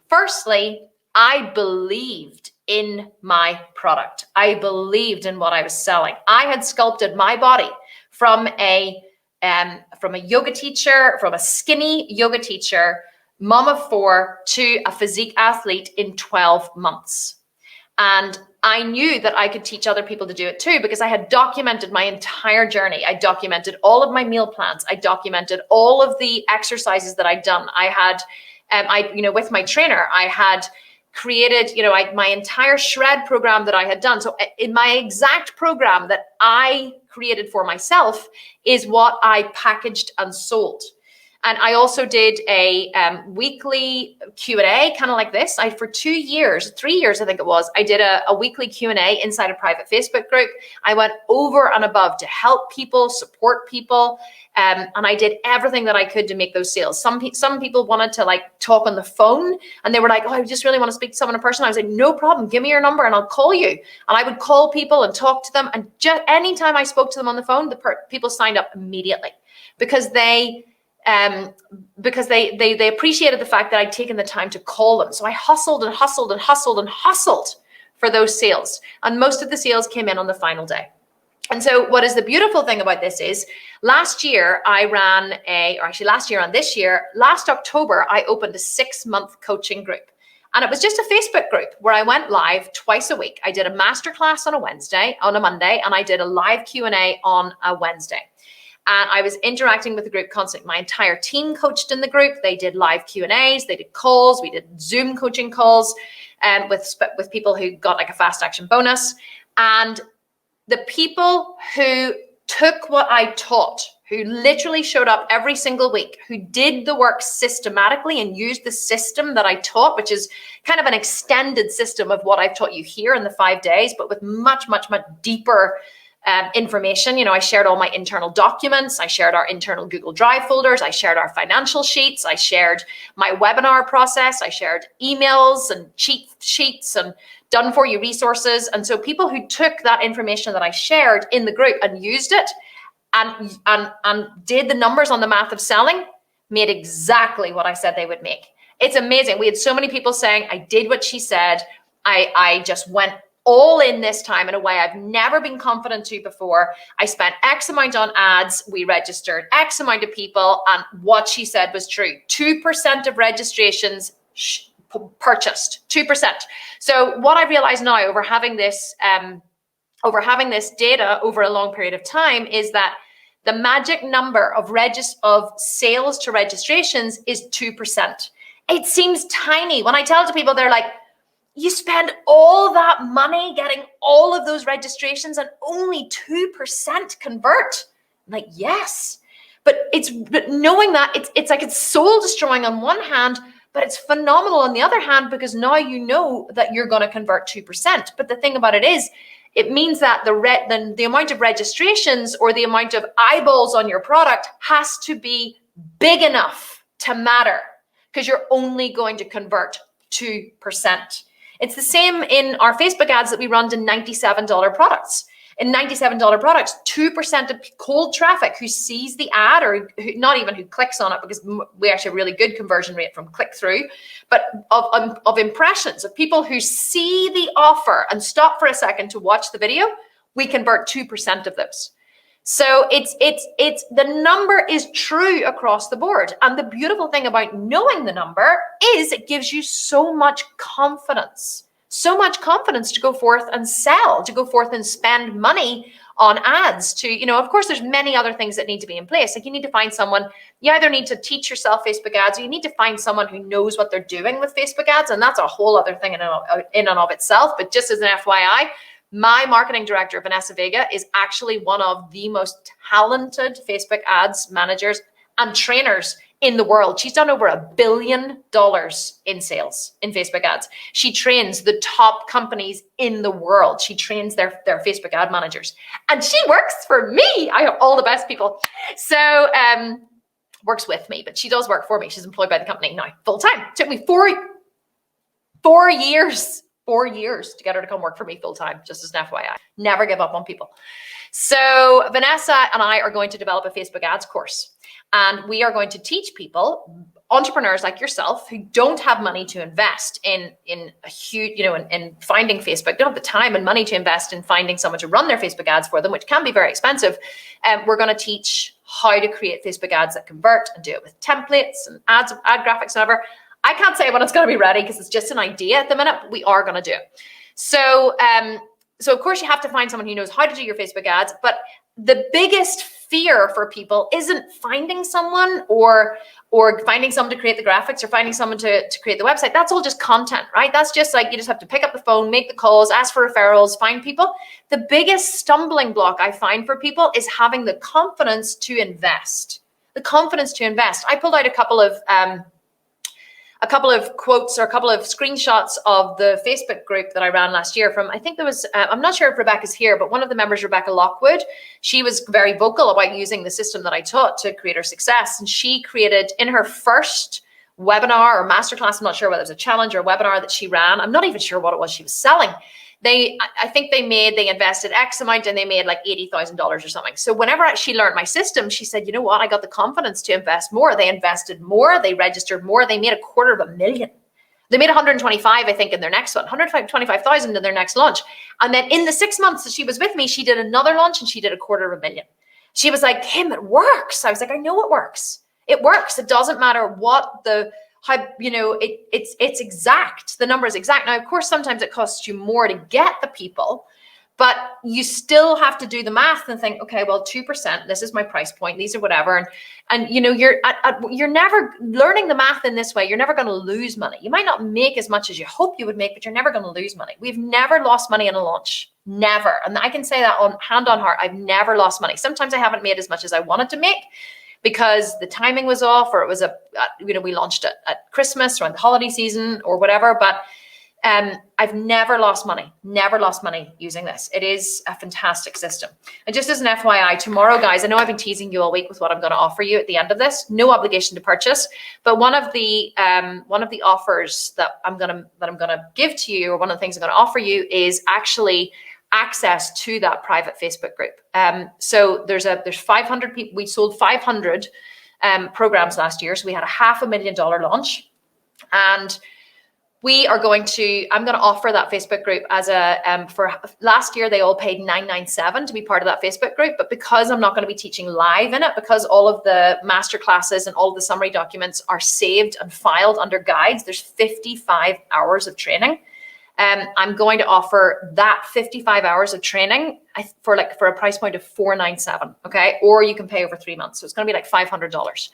Firstly, I believed in my product. I believed in what I was selling. I had sculpted my body from a yoga teacher, from a skinny yoga teacher, mom of 4, to a physique athlete in 12 months. And I knew that I could teach other people to do it too, because I had documented my entire journey. I documented all of my meal plans. I documented all of the exercises that I'd done. I had, with my trainer, I had created, my entire shred program that I had done. So in my exact program that I created for myself is what I packaged and sold. And I also did a weekly Q&A, kind of like this. For 3 years, I think it was, I did a weekly Q&A inside a private Facebook group. I went over and above to help people, support people. And I did everything that I could to make those sales. Some people wanted to like talk on the phone, and they were like, oh, I just really want to speak to someone in person. I was like, no problem, give me your number and I'll call you. And I would call people and talk to them. And just anytime I spoke to them on the phone, people signed up immediately because they appreciated the fact that I'd taken the time to call them. So I hustled and hustled and hustled and hustled for those sales. And most of the sales came in on the final day. And so what is the beautiful thing about this is last year I ran last October, I opened a 6-month coaching group. And it was just a Facebook group where I went live twice a week. I did a masterclass on a Monday, and I did a live Q&A on a Wednesday. And I was interacting with the group constantly. My entire team coached in the group. They did live Q&As, they did calls, we did Zoom coaching calls with people who got like a fast action bonus. And the people who took what I taught, who literally showed up every single week, who did the work systematically and used the system that I taught, which is kind of an extended system of what I've taught you here in the 5 days, but with much, much, much deeper information. You know, I shared all my internal documents. I shared our internal Google Drive folders. I shared our financial sheets. I shared my webinar process. I shared emails and cheat sheets and done for you resources. And so people who took that information that I shared in the group and used it and did the numbers on the math of selling made exactly what I said they would make. It's amazing. We had so many people saying, I did what she said. I just went all in this time in a way I've never been confident to before. I spent X amount on ads. We registered X amount of people, and what she said was true. 2% of registrations purchased, 2%. So what I realize now over having this data over a long period of time is that the magic number of sales to registrations is 2%. It seems tiny. When I tell it to people, they're like, you spend all that money getting all of those registrations and only 2% convert. I'm like, yes, but knowing that it's like it's soul destroying on one hand, but it's phenomenal on the other hand, because now you know that you're going to convert 2%. But the thing about it is, it means that the amount of registrations or the amount of eyeballs on your product has to be big enough to matter, because you're only going to convert 2%. It's the same in our Facebook ads that we run to $97 products. In $97 products, 2% of cold traffic who sees the ad, or not even who clicks on it, because we actually have a really good conversion rate from click through, but of impressions, of people who see the offer and stop for a second to watch the video, we convert 2% of those. So it's the number is true across the board. And the beautiful thing about knowing the number is it gives you so much confidence to go forth and sell, to go forth and spend money on ads, to, of course, there's many other things that need to be in place. Like you need to find someone, you either need to teach yourself Facebook ads, or you need to find someone who knows what they're doing with Facebook ads. And that's a whole other thing in and of itself. But just as an FYI, my marketing director, Vanessa Vega, is actually one of the most talented Facebook ads managers and trainers in the world. She's done over $1 billion in sales in Facebook ads. She trains the top companies in the world. She trains their Facebook ad managers. And she works for me. I have all the best people. So works with me, but she does work for me. She's employed by the company now full time. It took me four years to get her to come work for me full time, just as an FYI. Never give up on people. So Vanessa and I are going to develop a Facebook ads course, and we are going to teach people, entrepreneurs like yourself, who don't have money to invest in a huge, in finding Facebook, don't have the time and money to invest in finding someone to run their Facebook ads for them, which can be very expensive. We're going to teach how to create Facebook ads that convert and do it with templates and ad graphics and whatever. I can't say when it's going to be ready because it's just an idea at the minute, but we are going to do it. So of course you have to find someone who knows how to do your Facebook ads, but the biggest fear for people isn't finding someone or finding someone to create the graphics or finding someone to create the website. That's all just content, right? That's just like, you just have to pick up the phone, make the calls, ask for referrals, find people. The biggest stumbling block I find for people is having the confidence to invest. the confidence to invest. I pulled out a couple of quotes or a couple of screenshots of the Facebook group that I ran last year from, I think there was, I'm not sure if Rebecca's here, but one of the members, Rebecca Lockwood, she was very vocal about using the system that I taught to create her success. And she created in her first webinar or masterclass, I'm not sure whether it was a challenge or a webinar that she ran. I'm not even sure what it was she was selling. I think they invested X amount and they made like $80,000 or something. So whenever she learned my system, she said, you know what, I got the confidence to invest more. They invested more, they registered more, they made $250,000. They made 125, I think, in their next one, 125,000 in their next launch. And then in the 6 months that she was with me, she did another launch and she did $250,000. She was like, Kim, it works. I was like, I know it works. It works. It doesn't matter what it's exact. The number is exact. Now, of course, sometimes it costs you more to get the people, but you still have to do the math and think, okay, well, 2%, this is my price point. These are whatever. And you're never learning the math in this way. You're never going to lose money. You might not make as much as you hope you would make, but you're never going to lose money. We've never lost money in a launch. Never. And I can say that on hand on heart. I've never lost money. Sometimes I haven't made as much as I wanted to make, because the timing was off, or it was we launched it at Christmas or in the holiday season or whatever. But I've never lost money using this. It is a fantastic system. And just as an FYI, tomorrow, guys, I know I've been teasing you all week with what I'm going to offer you at the end of this. No obligation to purchase, but one of the offers that I'm going to give to you, or one of the things I'm going to offer you, is actually access to that private Facebook group. So there's 500 people. We sold 500 programs last year. So we had a $500,000 launch, and I'm going to offer that Facebook group as for last year, they all paid $997 to be part of that Facebook group. But because I'm not going to be teaching live in it, because all of the masterclasses and all of the summary documents are saved and filed under guides, there's 55 hours of training. I'm going to offer that 55 hours of training for a price point of $497. Okay. Or you can pay over 3 months. So it's going to be like $500.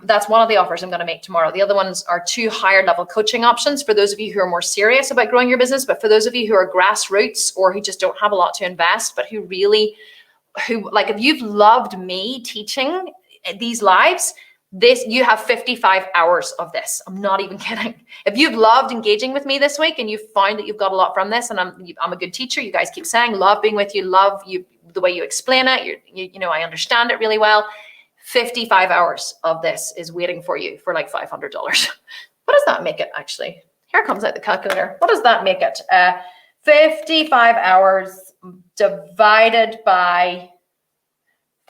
That's one of the offers I'm going to make tomorrow. The other ones are 2 higher level coaching options for those of you who are more serious about growing your business. But for those of you who are grassroots, or who just don't have a lot to invest, but who if you've loved me teaching these lives, you have 55 hours of this. I'm not even kidding. If you've loved engaging with me this week and you find that you've got a lot from this, and I'm a good teacher, you guys keep saying, love being with you, love you, the way you explain it, I understand it really well. 55 hours of this is waiting for you for like $500. What does that make it, actually? Here comes out the calculator. What does that make it? 55 hours divided by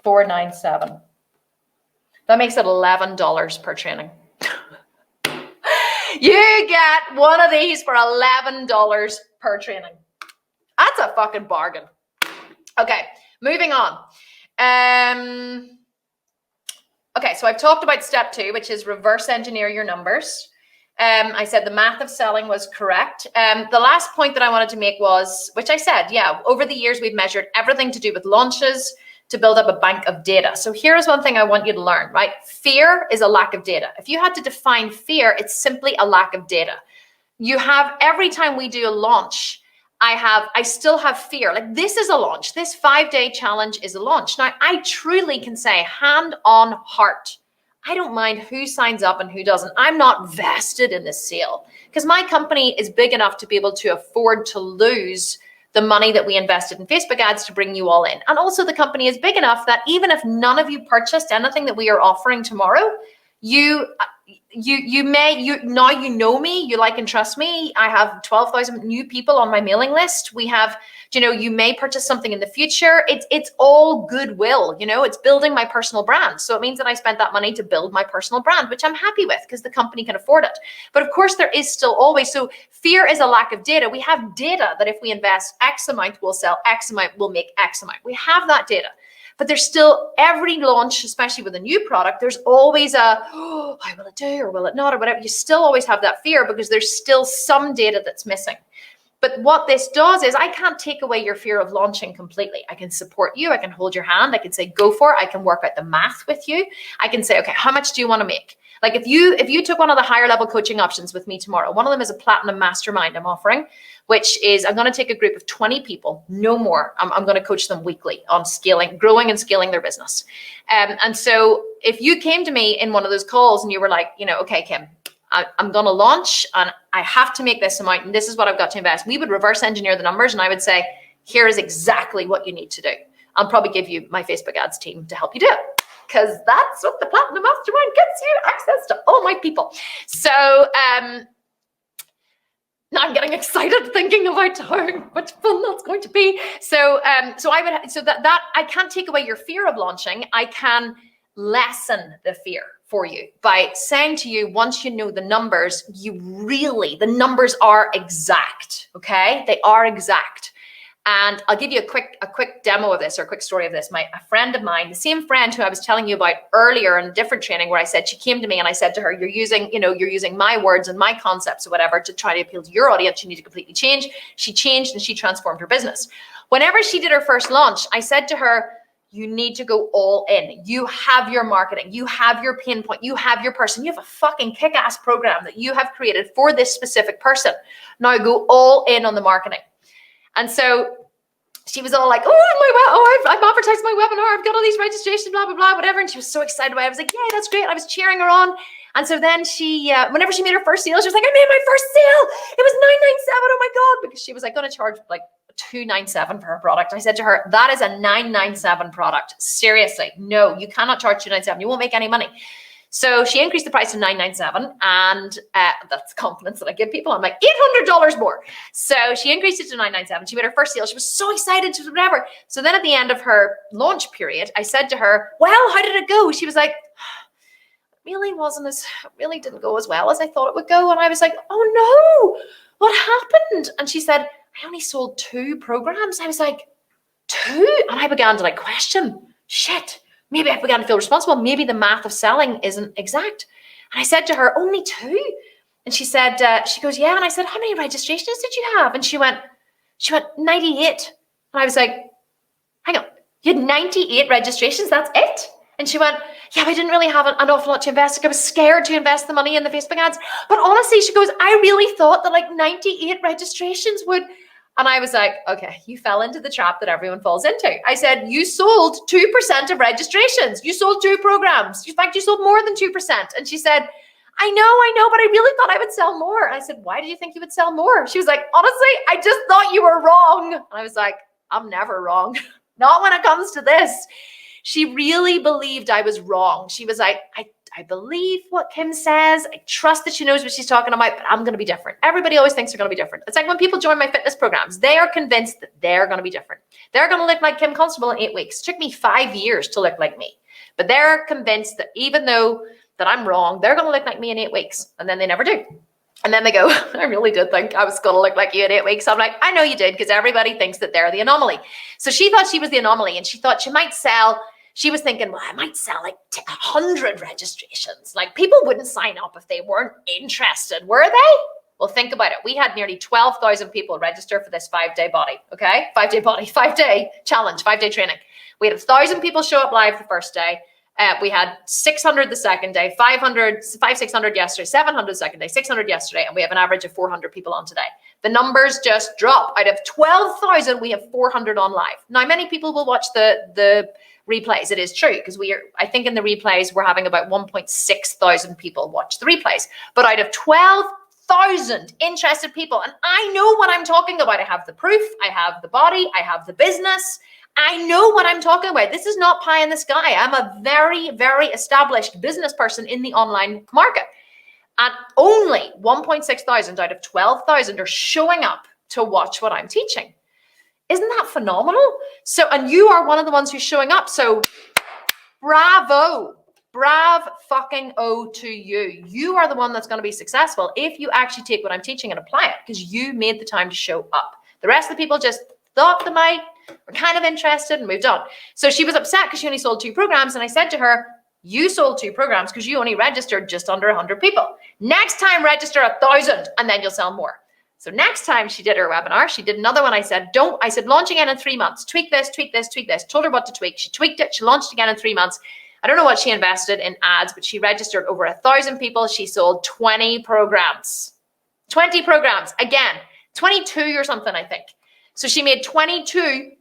497. That makes it $11 per training. You get one of these for $11 per training. That's a fucking bargain. Okay, moving on. Okay, so I've talked about step 2, which is reverse engineer your numbers. I said the math of selling was correct. The last point that I wanted to make was, which I said, over the years, we've measured everything to do with launches to build up a bank of data. So here's one thing I want you to learn, right? Fear is a lack of data. If you had to define fear, it's simply a lack of data. Every time we do a launch, I still have fear. Like, this is a launch. This 5-day challenge is a launch. Now, I truly can say, hand on heart, I don't mind who signs up and who doesn't. I'm not vested in this sale, because my company is big enough to be able to afford to lose the money that we invested in Facebook ads to bring you all in. And also, the company is big enough that even if none of you purchased anything that we are offering tomorrow, you know me, you like and trust me. I have 12,000 new people on my mailing list. We have, you may purchase something in the future. It's all goodwill, it's building my personal brand. So it means that I spent that money to build my personal brand, which I'm happy with because the company can afford it. But of course, there is still always, so fear is a lack of data. We have data that if we invest X amount, we'll sell X amount, we'll make X amount. We have that data. But there's still, every launch, especially with a new product, there's always how will it do or will it not or whatever. You still always have that fear because there's still some data that's missing. But what this does is, I can't take away your fear of launching completely. I can support you. I can hold your hand. I can say, go for it. I can work out the math with you. I can say, okay, how much do you want to make? Like if you took one of the higher level coaching options with me tomorrow, one of them is a platinum mastermind I'm offering, which is I'm going to take a group of 20 people, no more. I'm going to coach them weekly on growing and scaling their business. And so if you came to me in one of those calls and you were like, okay, Kim, I'm going to launch and I have to make this amount and this is what I've got to invest. We would reverse engineer the numbers and I would say, here is exactly what you need to do. I'll probably give you my Facebook ads team to help you do it, because that's what the Platinum Mastermind gets you, access to all my people. So now I'm getting excited thinking about how much fun that's going to be. So that I can't take away your fear of launching. I can lessen the fear for you by saying to you, once you know the numbers, the numbers are exact, okay? They are exact. And I'll give you a quick demo of this, or a quick story of this. A friend of mine, the same friend who I was telling you about earlier in a different training, where I said, she came to me and I said to her, you're using my words and my concepts or whatever to try to appeal to your audience. You need to completely change. She changed and she transformed her business. Whenever she did her first launch, I said to her, you need to go all in. You have your marketing, you have your pinpoint, you have your person, you have a fucking kick-ass program that you have created for this specific person. Now go all in on the marketing. And so she was all like, I'm advertising my webinar. I've got all these registrations, blah, blah, blah, whatever. And she was so excited about it. I was like, yeah, that's great. I was cheering her on. And so then she, whenever she made her first sale, she was like, I made my first sale. It was $997. Oh my God. Because she was like going to charge like $297 for her product. I said to her, that is a $997 product. Seriously. No, you cannot charge $297. You won't make any money. So she increased the price to $997, and that's confidence that I give people. I'm like, $800 more. So she increased it to $997. She made her first sale. She was so excited, she was whatever. So then at the end of her launch period, I said to her, well, how did it go? She was like, really didn't go as well as I thought it would go. And I was like, oh no, what happened? And she said, I only sold 2 programs. I was like, 2? And I began to question, shit. Maybe I began to feel responsible. Maybe the math of selling isn't exact. And I said to her, only 2? And she said, she goes, yeah. And I said, how many registrations did you have? And she went 98. And I was like, hang on, you had 98 registrations? That's it? And she went, yeah, I didn't really have an awful lot to invest. I was scared to invest the money in the Facebook ads. But honestly, she goes, I really thought that 98 registrations would. And I was like, okay, you fell into the trap that everyone falls into. I said, you sold 2% of registrations. You sold 2 programs. In fact, you sold more than 2%. And she said, I know, but I really thought I would sell more. And I said, why did you think you would sell more? She was like, honestly, I just thought you were wrong. And I was like, I'm never wrong. Not when it comes to this. She really believed I was wrong. She was like, I believe what Kim says. I trust that she knows what she's talking about, but I'm going to be different. Everybody always thinks they're going to be different. It's like when people join my fitness programs, they are convinced that they're going to be different. They're going to look like Kim Constable in 8 weeks. It took me 5 years to look like me, but they're convinced that even though that I'm wrong, they're going to look like me in 8 weeks. And then they never do. And then they go, I really did think I was going to look like you in 8 weeks. I'm like, I know you did, because everybody thinks that they're the anomaly. So she thought she was the anomaly, and she thought she might sell. She was thinking, well, I might sell 100 registrations. People wouldn't sign up if they weren't interested, were they? Well, think about it. We had nearly 12,000 people register for this 5-day body, okay? 5-day challenge, 5-day training. We had 1,000 people show up live the first day. We had 600 the second day, 600 yesterday, 700 the second day, 600 yesterday, and we have an average of 400 people on today. The numbers just drop. Out of 12,000, we have 400 on live. Now, many people will watch the replays. It is true, because I think in the replays, we're having about 1.6 thousand people watch the replays. But out of 12,000 interested people, and I know what I'm talking about. I have the proof, I have the body, I have the business. I know what I'm talking about. This is not pie in the sky. I'm a very, very established business person in the online market. And only 1.6 thousand out of 12,000 are showing up to watch what I'm teaching. Isn't that phenomenal? So, and you are one of the ones who's showing up. So bravo, fucking O to you. You are the one that's going to be successful if you actually take what I'm teaching and apply it, because you made the time to show up. The rest of the people just thought they might, were kind of interested, and moved on. So she was upset because she only sold 2 programs. And I said to her, you sold 2 programs because you only registered just under 100 people. Next time, register 1,000, and then you'll sell more. So next time she did her webinar, she did another one. I said, launch again in 3 months. Tweak this, tweak this, tweak this. Told her what to tweak. She tweaked it. She launched again in 3 months. I don't know what she invested in ads, but she registered over 1,000 people. She sold 20 programs. 20 programs. Again, 22 or something, I think. So she made $22,000.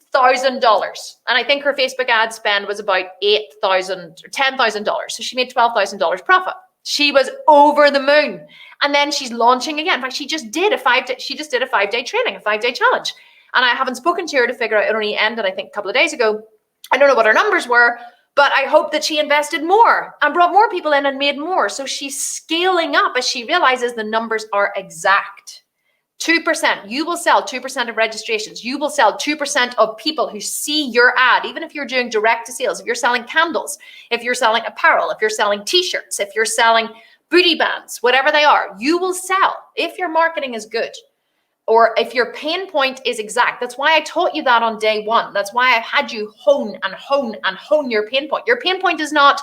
And I think her Facebook ad spend was about $8,000 or $10,000. So she made $12,000 profit. She was over the moon. And then she's launching again. In fact, she just did a 5-day training, a 5-day challenge. And I haven't spoken to her to figure out, it only ended, I think, a couple of days ago. I don't know what her numbers were, but I hope that she invested more and brought more people in and made more. So she's scaling up as she realizes the numbers are exact. 2%, you will sell 2% of registrations. You will sell 2% of people who see your ad, even if you're doing direct to sales, if you're selling candles, if you're selling apparel, if you're selling t-shirts, if you're selling booty bands, whatever they are, you will sell if your marketing is good. Or if your pain point is exact. That's why I taught you that on day one. That's why I've had you hone and hone and hone your pain point. Your pain point is not,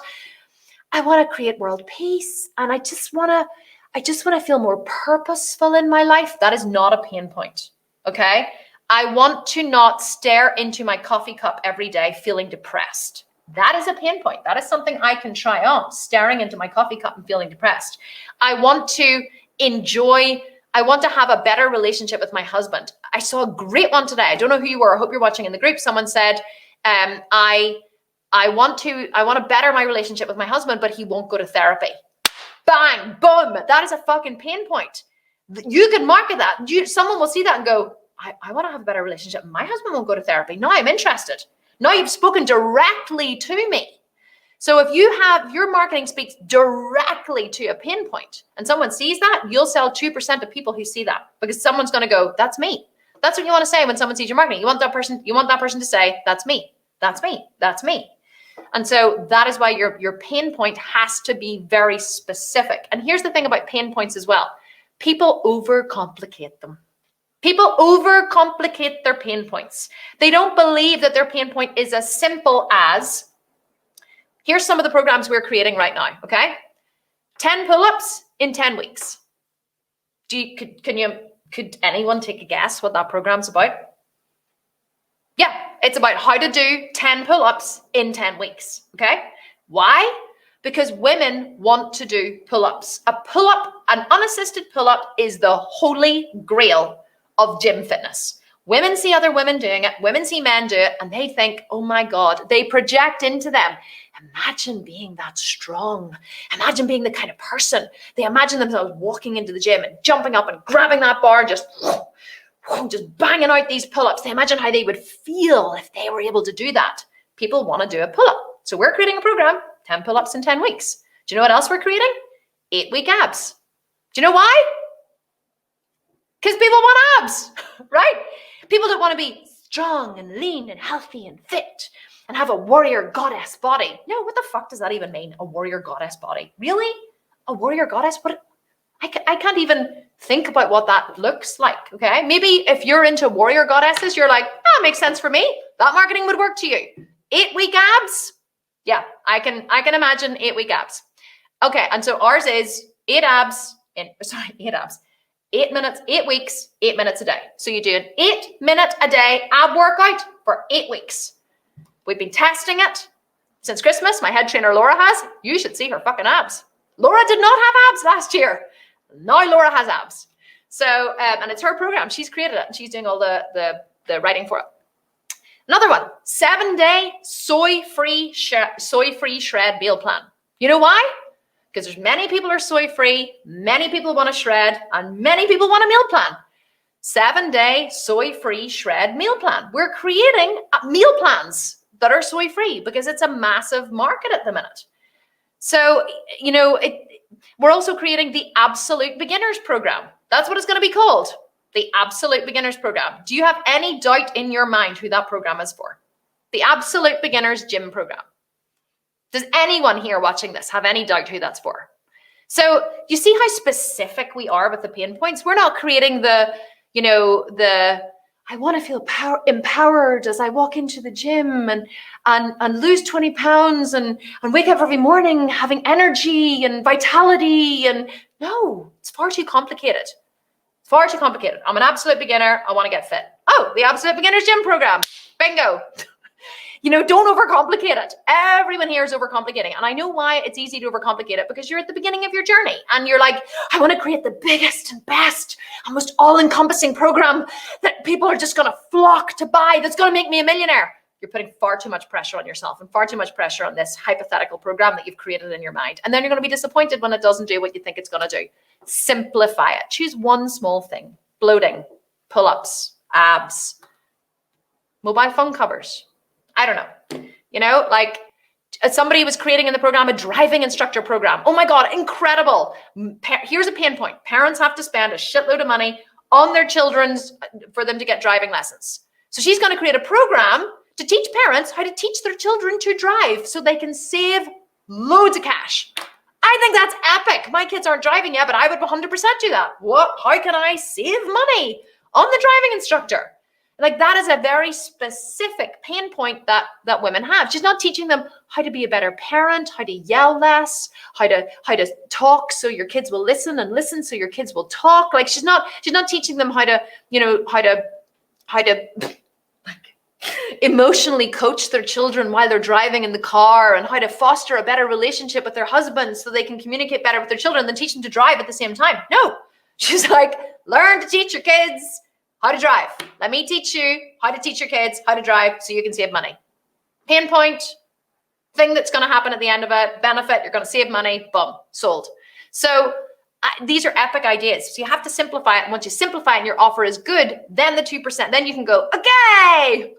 I want to create world peace and I just want to feel more purposeful in my life. That is not a pain point, okay? I want to not stare into my coffee cup every day feeling depressed. That is a pain point. That is something I can try on, staring into my coffee cup and feeling depressed. I want to have a better relationship with my husband. I saw a great one today. I don't know who you were. I hope you're watching in the group. Someone said, I want to better my relationship with my husband, but he won't go to therapy. Bang, boom. That is a fucking pain point. You can market that. Someone will see that and go, I want to have a better relationship. My husband won't go to therapy. Now I'm interested. Now you've spoken directly to me. So if your marketing speaks directly to a pain point and someone sees that, you'll sell 2% of people who see that because someone's going to go, that's me. That's what you want to say when someone sees your marketing. You want that person to say, that's me. That's me. That's me. And so that is why your pain point has to be very specific. And here's the thing about pain points as well. People overcomplicate them. People overcomplicate their pain points. They don't believe that their pain point is as simple as, here's some of the programs we're creating right now, okay? 10 pull-ups in 10 weeks. Could anyone take a guess what that program's about? Yeah, it's about how to do 10 pull-ups in 10 weeks, okay? Why? Because women want to do pull-ups. A pull-up, an unassisted pull-up is the holy grail of gym fitness. Women see other women doing it, women see men do it, and they think, oh my God, they project into them. Imagine being that strong. Imagine being the kind of person. They imagine themselves walking into the gym and jumping up and grabbing that bar and just banging out these pull-ups. They imagine how they would feel if they were able to do that. People want to do a pull-up. So we're creating a program, 10 pull-ups in 10 weeks. Do you know what else we're creating? 8-week abs. Do you know why? Because people want abs, right? People don't want to be strong and lean and healthy and fit and have a warrior goddess body. No, what the fuck does that even mean? A warrior goddess body? Really? A warrior goddess? What? I can't even think about what that looks like, okay? Maybe if you're into warrior goddesses, you're like, that makes sense for me. That marketing would work to you. 8-week abs? Yeah, I can imagine 8-week abs. Okay, and so ours is 8 abs. 8 minutes, 8 weeks, 8 minutes a day. So you do an 8-minute a day ab workout for 8 weeks. We've been testing it since Christmas. My head trainer, Laura, has. You should see her fucking abs. Laura did not have abs last year. Now Laura has abs. So, and it's her program. She's created it and she's doing all the writing for it. Another one, 7-day soy-free shred meal plan. You know why? Because there's many people are soy-free, many people want to shred, and many people want a meal plan. 7-day soy-free shred meal plan. We're creating meal plans that are soy-free because it's a massive market at the minute. So, you know, we're also creating the Absolute Beginners Program. That's what it's going to be called, the Absolute Beginners Program. Do you have any doubt in your mind who that program is for? The Absolute Beginners Gym Program. Does anyone here watching this have any doubt who that's for? So you see how specific we are with the pain points? We're not creating I want to feel empowered as I walk into the gym and lose 20 pounds and wake up every morning having energy and vitality. And no, it's far too complicated. Far too complicated. I'm an absolute beginner. I want to get fit. Oh, the Absolute Beginners Gym Program. Bingo. Don't overcomplicate it. Everyone here is overcomplicating. And I know why it's easy to overcomplicate it, because you're at the beginning of your journey and you're like, I want to create the biggest and best and most all-encompassing program that people are just going to flock to buy, that's going to make me a millionaire. You're putting far too much pressure on yourself and far too much pressure on this hypothetical program that you've created in your mind. And then you're going to be disappointed when it doesn't do what you think it's going to do. Simplify it. Choose one small thing. Bloating, pull-ups, abs, mobile phone covers. I don't know. Like somebody was creating in the program a driving instructor program. Oh my God, incredible. Here's a pain point. Parents have to spend a shitload of money on their children's for them to get driving lessons. So she's going to create a program to teach parents how to teach their children to drive so they can save loads of cash. I think that's epic. My kids aren't driving yet, but I would 100% do that. How can I save money on the driving instructor? Like, that is a very specific pain point that women have. She's not teaching them how to be a better parent, how to yell less, how to talk so your kids will listen, and listen so your kids will talk. Like, she's not teaching them how to emotionally coach their children while they're driving in the car, and how to foster a better relationship with their husbands so they can communicate better with their children, than teach them to drive at the same time. No, she's like, learn to teach your kids how to drive. Let me teach you how to teach your kids how to drive so you can save money. Pain point, thing that's going to happen at the end of it, benefit, you're going to save money, boom, sold. So these are epic ideas. So you have to simplify it. And once you simplify it and your offer is good, then the 2%, then you can go, okay,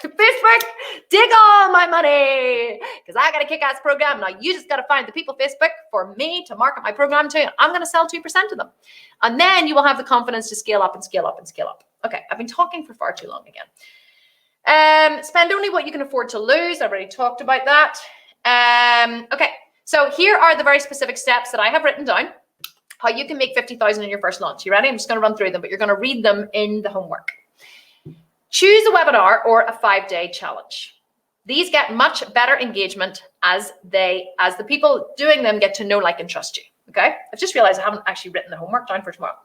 Facebook, dig all my money, because I got a kick-ass program. Now you just got to find the people, Facebook, for me to market my program to, and I'm going to sell 2% of them. And then you will have the confidence to scale up and scale up and scale up. Okay, I've been talking for far too long again. Spend only what you can afford to lose. I've already talked about that. Okay, so here are the very specific steps that I have written down, how you can make 50,000 in your first launch. You ready? I'm just going to run through them, but you're going to read them in the homework. Choose a webinar or a 5-day challenge. These get much better engagement as the people doing them get to know, like, and trust you. Okay. I've just realized I haven't actually written the homework down for tomorrow.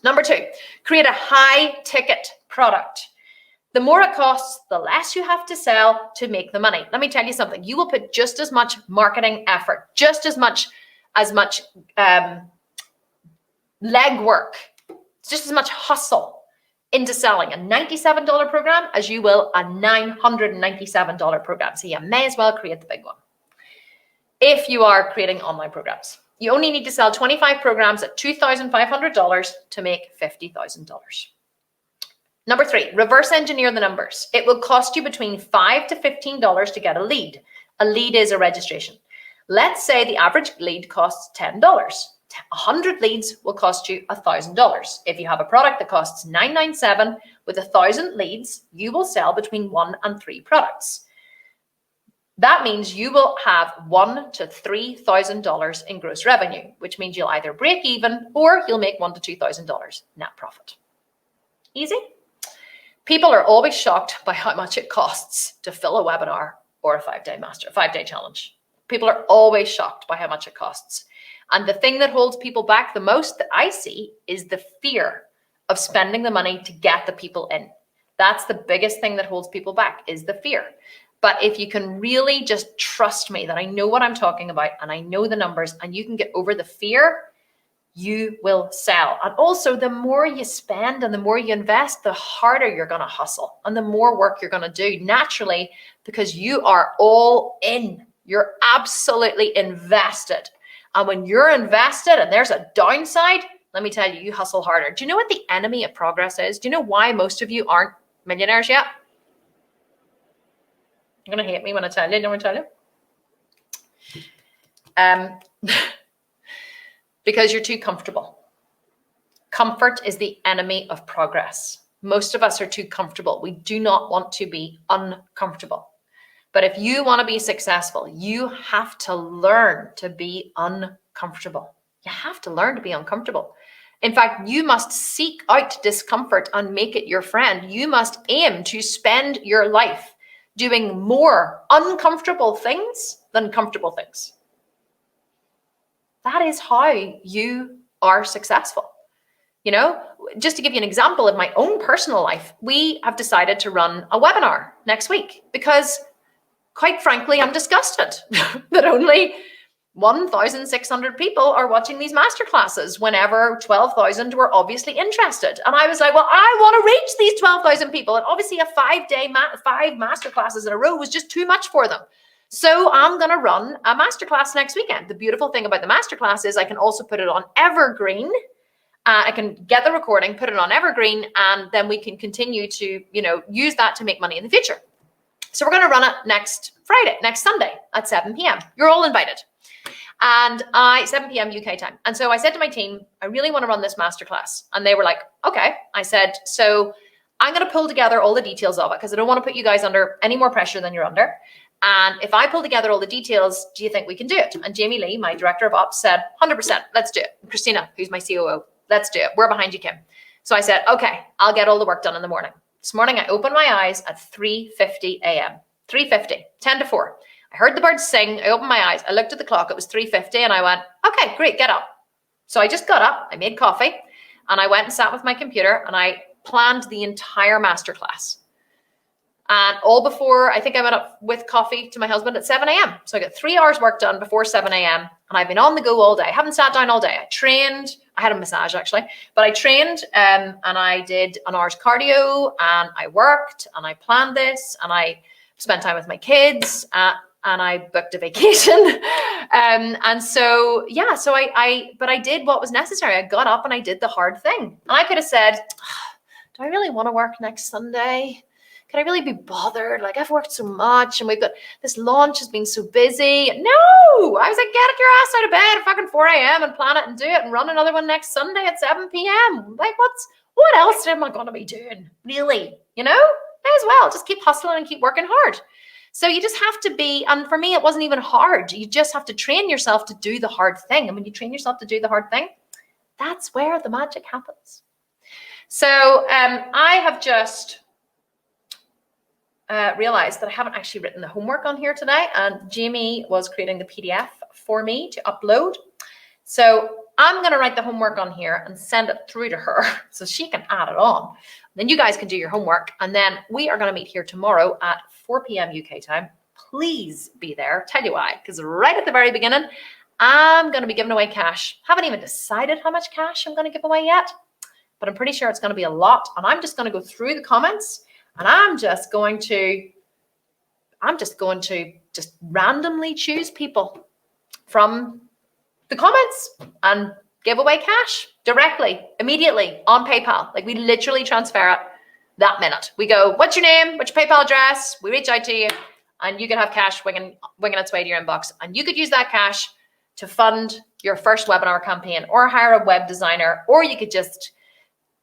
Number 2, create a high ticket product. The more it costs, the less you have to sell to make the money. Let me tell you something. You will put just as much marketing effort, just as much legwork, just as much hustle into selling a $97 program as you will a $997 program. So you may as well create the big one. If you are creating online programs, you only need to sell 25 programs at $2,500 to make $50,000. Number 3, reverse engineer the numbers. It will cost you between $5 to $15 to get a lead. A lead is a registration. Let's say the average lead costs $10. 100 leads will cost you $1,000. If you have a product that costs $997, with 1,000 leads, you will sell between 1 and 3 products. That means you will have $1,000 to $3,000 in gross revenue, which means you'll either break even or you'll make $1,000 to $2,000 net profit. Easy. People are always shocked by how much it costs to fill a webinar or a 5-day challenge. People are always shocked by how much it costs. And the thing that holds people back the most that I see is the fear of spending the money to get the people in. That's the biggest thing that holds people back, is the fear. But if you can really just trust me that I know what I'm talking about and I know the numbers, and you can get over the fear, you will sell. And also, the more you spend and the more you invest, the harder you're going to hustle and the more work you're going to do naturally, because you are all in. You're absolutely invested. And when you're invested and there's a downside, let me tell you, you hustle harder. Do you know what the enemy of progress is? Do you know why most of you aren't millionaires yet? You're going to hate me when I tell you. Don't I tell you? Because you're too comfortable. Comfort is the enemy of progress. Most of us are too comfortable. We do not want to be uncomfortable. But if you want to be successful, you have to learn to be uncomfortable. You have to learn to be uncomfortable. In fact, you must seek out discomfort and make it your friend. You must aim to spend your life doing more uncomfortable things than comfortable things. That is how you are successful. You know, just to give you an example of my own personal life, we have decided to run a webinar next week because, quite frankly, I'm disgusted that only 1,600 people are watching these masterclasses whenever 12,000 were obviously interested. And I was like, well, I want to reach these 12,000 people. And obviously a 5-day, 5 masterclasses in a row was just too much for them. So I'm going to run a masterclass next weekend. The beautiful thing about the masterclass is I can also put it on Evergreen. I can get the recording, put it on Evergreen, and then we can continue to, use that to make money in the future. So we're going to run it next Sunday at 7 p.m. You're all invited. And 7 p.m. UK time. And so I said to my team, I really want to run this masterclass. And they were like, okay. I said, so I'm going to pull together all the details of it because I don't want to put you guys under any more pressure than you're under. And if I pull together all the details, do you think we can do it? And Jamie Lee, my director of ops, said, 100%, let's do it. And Christina, who's my COO, let's do it. We're behind you, Kim. So I said, okay, I'll get all the work done in the morning. This morning, I opened my eyes at 3:50 a.m. 3:50, 10 to 4. I heard the birds sing. I opened my eyes. I looked at the clock. It was 3:50 and I went, okay, great, get up. So I just got up. I made coffee and I went and sat with my computer and I planned the entire masterclass. And all before, I think I went up with coffee to my husband at 7 a.m. So I got 3 hours work done before 7 a.m. And I've been on the go all day. I haven't sat down all day. I trained. I had a massage actually, but I trained and I did an hour's cardio and I worked and I planned this and I spent time with my kids and I booked a vacation. But I did what was necessary. I got up and I did the hard thing. And I could have said, do I really want to work next Sunday? Could I really be bothered? Like, I've worked so much and we've got this launch has been so busy. No, I was like, get your ass out of bed at fucking 4 a.m. and plan it and do it and run another one next Sunday at 7 p.m. Like, what else am I going to be doing? Really? May as well just keep hustling and keep working hard. So you just have to be, and for me, it wasn't even hard. You just have to train yourself to do the hard thing. And when you train yourself to do the hard thing, that's where the magic happens. So I have just realized that I haven't actually written the homework on here today. And Jamie was creating the PDF for me to upload. So I'm going to write the homework on here and send it through to her so she can add it on. Then you guys can do your homework. And then we are going to meet here tomorrow at 4 p.m. UK time. Please be there. Tell you why. Because right at the very beginning, I'm going to be giving away cash. Haven't even decided how much cash I'm going to give away yet. But I'm pretty sure it's going to be a lot. And I'm just going to go through the comments. And I'm just going to just randomly choose people from the comments and give away cash directly, immediately on PayPal. Like we literally transfer it that minute. We go, what's your name? What's your PayPal address? We reach out to you and you can have cash winging its way to your inbox. And you could use that cash to fund your first webinar campaign or hire a web designer, or you could just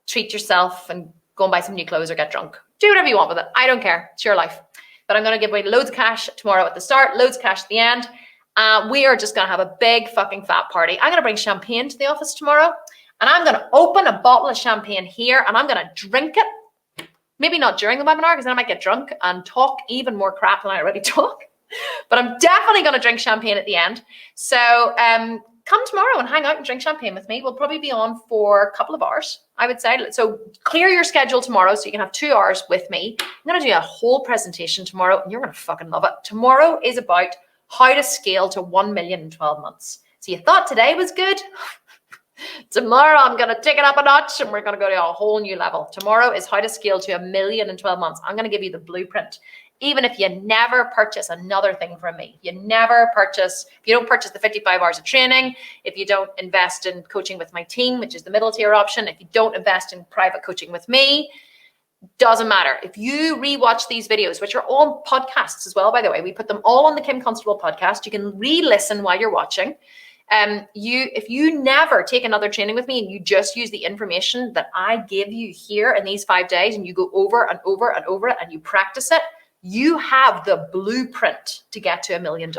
treat yourself and go and buy some new clothes or get drunk. Do whatever you want with it. I don't care. It's your life. But I'm going to give away loads of cash tomorrow at the start, loads of cash at the end. We are just going to have a big fucking fat party. I'm going to bring champagne to the office tomorrow and I'm going to open a bottle of champagne here and I'm going to drink it. Maybe not during the webinar because then I might get drunk and talk even more crap than I already talk. But I'm definitely going to drink champagne at the end. So come tomorrow and hang out and drink champagne with me. We'll probably be on for a couple of hours, I would say. So clear your schedule tomorrow so you can have 2 hours with me. I'm going to do a whole presentation tomorrow and you're going to fucking love it. Tomorrow is about how to scale to 1 million in 12 months. So you thought today was good? Tomorrow I'm going to take it up a notch and we're going to go to a whole new level. Tomorrow is how to scale to 1 million in 12 months. I'm going to give you the blueprint. Even if you never purchase another thing from me, if you don't purchase the 55 hours of training, if you don't invest in coaching with my team, which is the middle tier option, if you don't invest in private coaching with me, doesn't matter. If you rewatch these videos, which are all podcasts as well, by the way, we put them all on the Kim Constable podcast. You can re-listen while you're watching. If you never take another training with me and you just use the information that I give you here in these 5 days and you go over and over and over it and you practice it, you have the blueprint to get to $1 million.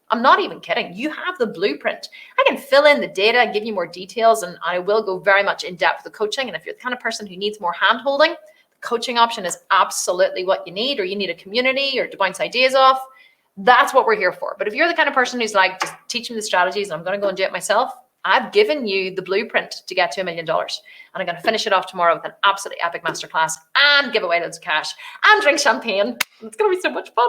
I'm not even kidding. You have the blueprint. I can fill in the data and give you more details, and I will go very much in depth with the coaching. And if you're the kind of person who needs more hand holding, the coaching option is absolutely what you need, or you need a community or to bounce ideas off. That's what we're here for. But if you're the kind of person who's like, just teach me the strategies and I'm going to go and do it myself, I've given you the blueprint to get to $1 million. And I'm going to finish it off tomorrow with an absolutely epic masterclass and give away loads of cash and drink champagne. It's going to be so much fun.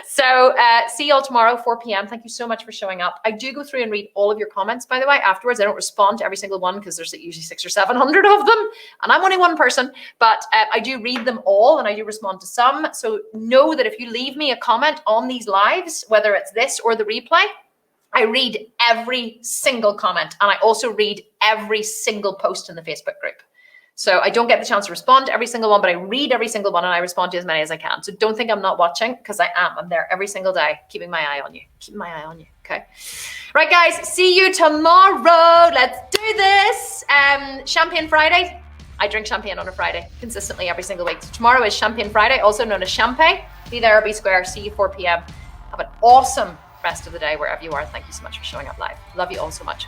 So see you all tomorrow, 4 p.m. Thank you so much for showing up. I do go through and read all of your comments, by the way, afterwards. I don't respond to every single one because there's usually 600 or 700 of them. And I'm only one person, but I do read them all and I do respond to some. So know that if you leave me a comment on these lives, whether it's this or the replay, I read every single comment, and I also read every single post in the Facebook group. So I don't get the chance to respond to every single one, but I read every single one and I respond to as many as I can. So don't think I'm not watching, because I am. I'm there every single day, keeping my eye on you. Keeping my eye on you, okay? Right, guys, see you tomorrow. Let's do this. Champagne Friday. I drink champagne on a Friday consistently every single week. So tomorrow is Champagne Friday, also known as Champagne. Be there or be square. See you 4 p.m. Have an awesome rest of the day wherever you are. Thank you so much for showing up live. Love you all so much.